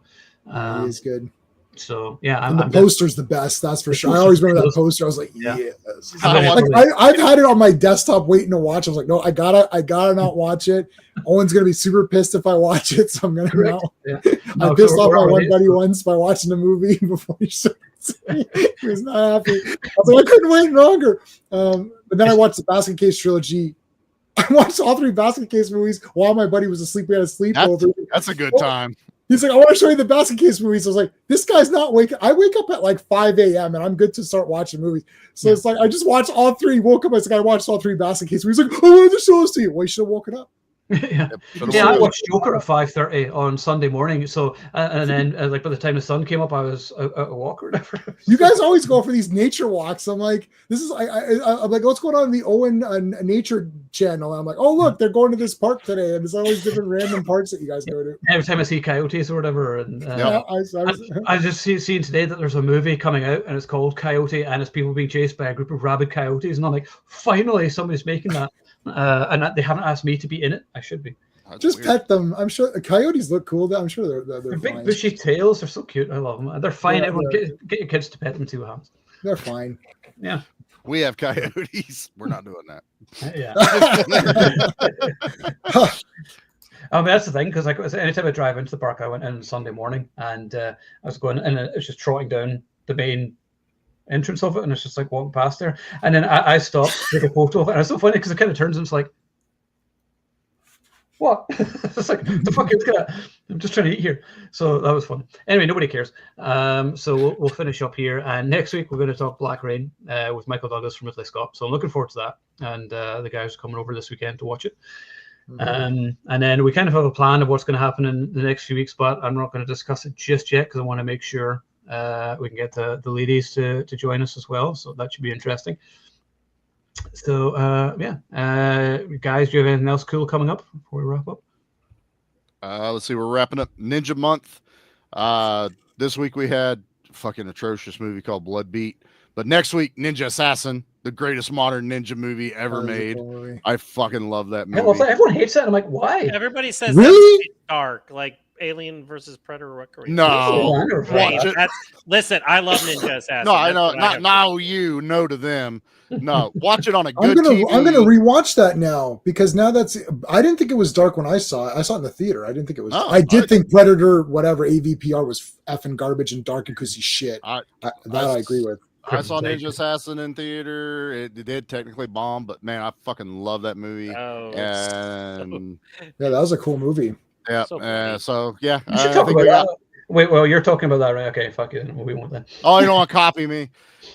S3: He is good.
S1: So yeah,
S3: the poster's the best. That's for sure. I always remember that poster. I was like, yes.
S1: Like,
S3: I've had it on my desktop waiting to watch. I was like, no, I gotta not watch it. Owen's gonna be super pissed if I watch it, so I'm gonna not. Yeah. I pissed off my one buddy once by watching the movie before he started. He was not happy. I was like, I couldn't wait longer. But then I watched the Basket Case trilogy. I watched all 3 Basket Case movies while my buddy was asleep. We had a sleepover.
S2: That's a good time.
S3: He's like, I want to show you the Basket Case movies. I was like, this guy's not waking. I wake up at like 5 a.m. and I'm good to start watching movies. So it's like, I just watched all 3, woke up. I was like, I watched all 3 Basket Case movies. He's like, I wanted to show this to you. Well, you should have woken up.
S1: Yeah,
S2: Yep.
S1: yeah. I watched Joker at 5:30 on Sunday morning. So and then like by the time the sun came up, I was a walk or whatever.
S3: You guys always go for these nature walks. I'm like, this is I'm like, what's going on in the Owen Nature Channel? I'm like, oh look, they're going to this park today, and there's always different random parks that you guys go to.
S1: Every time I see coyotes or whatever, and I just seen today that there's a movie coming out, and it's called Coyote, and it's people being chased by a group of rabid coyotes, and I'm like, finally somebody's making that. And they haven't asked me to be in it. I should be.
S2: That's
S3: just
S2: weird.
S3: Pet them. I'm sure coyotes look cool. I'm sure they're
S1: big
S3: fine.
S1: bushy tails. They're so cute. I love them. They're fine.
S3: Yeah,
S1: Everyone get your kids to pet them too, Hans.
S3: They're fine.
S1: Yeah.
S2: We have coyotes. We're not doing that.
S1: Yeah. I mean, that's the thing, because like anytime I drive into the park, I went in Sunday morning, and I was going, and it was just trotting down the main entrance of it, and it's just like walking past there, and then I stopped to take a photo of it, and it's so funny because it kind of turns and it's like, what? It's like, the fuck is gonna, I'm just trying to eat here. So that was fun. Anyway, nobody cares. So we'll finish up here, and next week we're going to talk Black Rain with Michael Douglas from Ridley Scott. So I'm looking forward to that, and the guys are coming over this weekend to watch it. And then we kind of have a plan of what's going to happen in the next few weeks, but I'm not going to discuss it just yet because I want to make sure we can get the ladies to join us as well. So that should be interesting. So guys, do you have anything else cool coming up before we wrap up?
S2: Let's see, we're wrapping up Ninja Month. This week we had a fucking atrocious movie called Blood Beat, but next week Ninja Assassin, the greatest modern ninja movie ever made. Cool. I fucking love that movie.
S1: Everyone hates that. I'm like, why?
S4: Everybody says
S3: really
S4: that's dark, like Alien versus Predator.
S2: No, watch it.
S4: Listen, I love Ninja Assassin.
S2: No, I know. Not now. You no to them. No, watch it on a good TV.
S3: I'm gonna rewatch that now because now I didn't think it was dark when I saw it. I saw it in the theater. I didn't think it was. I did think Predator, whatever AVPR, was effing garbage and dark and crazy shit. I agree with.
S2: I saw Ninja Assassin in theater. It did technically bomb, but man, I fucking love that movie. And
S3: yeah, that was a cool movie.
S2: Yeah. So yeah,
S1: you should talk about that. Wait, well, you're talking about that, right? Okay, fuck you. We won't then.
S2: Oh, you don't want to copy me?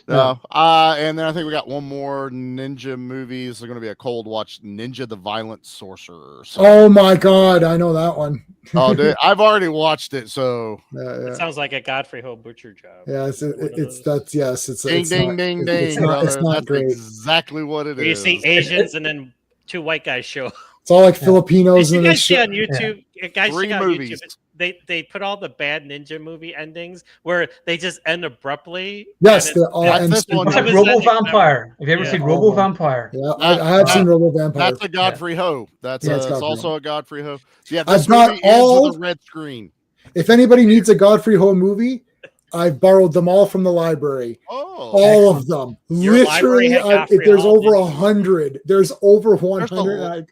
S2: No. And then I think we got one more ninja movies. They're going to be a cold watch, Ninja the Violent Sorcerer. So.
S3: Oh my god, I know that one.
S2: Oh, dude, I've already watched it. So
S4: it sounds like a Godfrey Ho butcher job.
S3: Yeah, it's ding
S2: ding.
S3: It's not great.
S2: Exactly what it is.
S4: You see Asians and then two white guys show.
S3: It's all like Filipinos.
S4: Did you guys see on YouTube? Guys,
S2: 3 movies.
S4: YouTube, they put all the bad ninja movie endings where they just end abruptly.
S3: Yes, they're all
S1: like Robo Vampire. Have you ever seen Robo Vampire?
S3: Yeah, I have seen Robo Vampire.
S2: That's a Godfrey Ho. That's it's also a Godfrey Ho. Yeah,
S3: I've got all
S2: the red screen.
S3: If anybody needs a Godfrey Ho movie, I've borrowed them all from the library.
S2: Oh,
S3: all of them. Literally, there's over 100. There's over 100.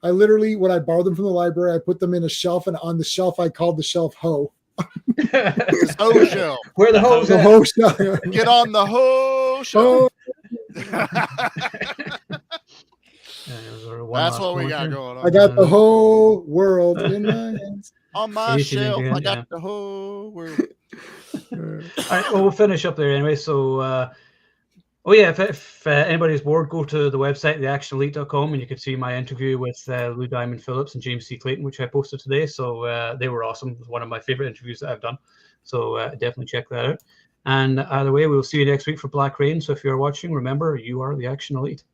S3: I literally, when I borrowed them from the library, I put them in a shelf, and on the shelf, I called the shelf Ho.
S2: It's Ho shelf.
S1: Where the Ho's
S3: the Ho shelf.
S2: Get on the Ho shelf. That's what we got going on.
S3: I got the whole world in my hands.
S2: On my shelf, I got the whole world.
S1: All right, well, we'll finish up there anyway. So, if anybody's bored, go to the website, theactionelite.com, and you can see my interview with Lou Diamond Phillips and James C. Clayton, which I posted today. So they were awesome. It was one of my favorite interviews that I've done. So definitely check that out. And either way, we'll see you next week for Black Rain. So if you're watching, remember, you are the Action Elite.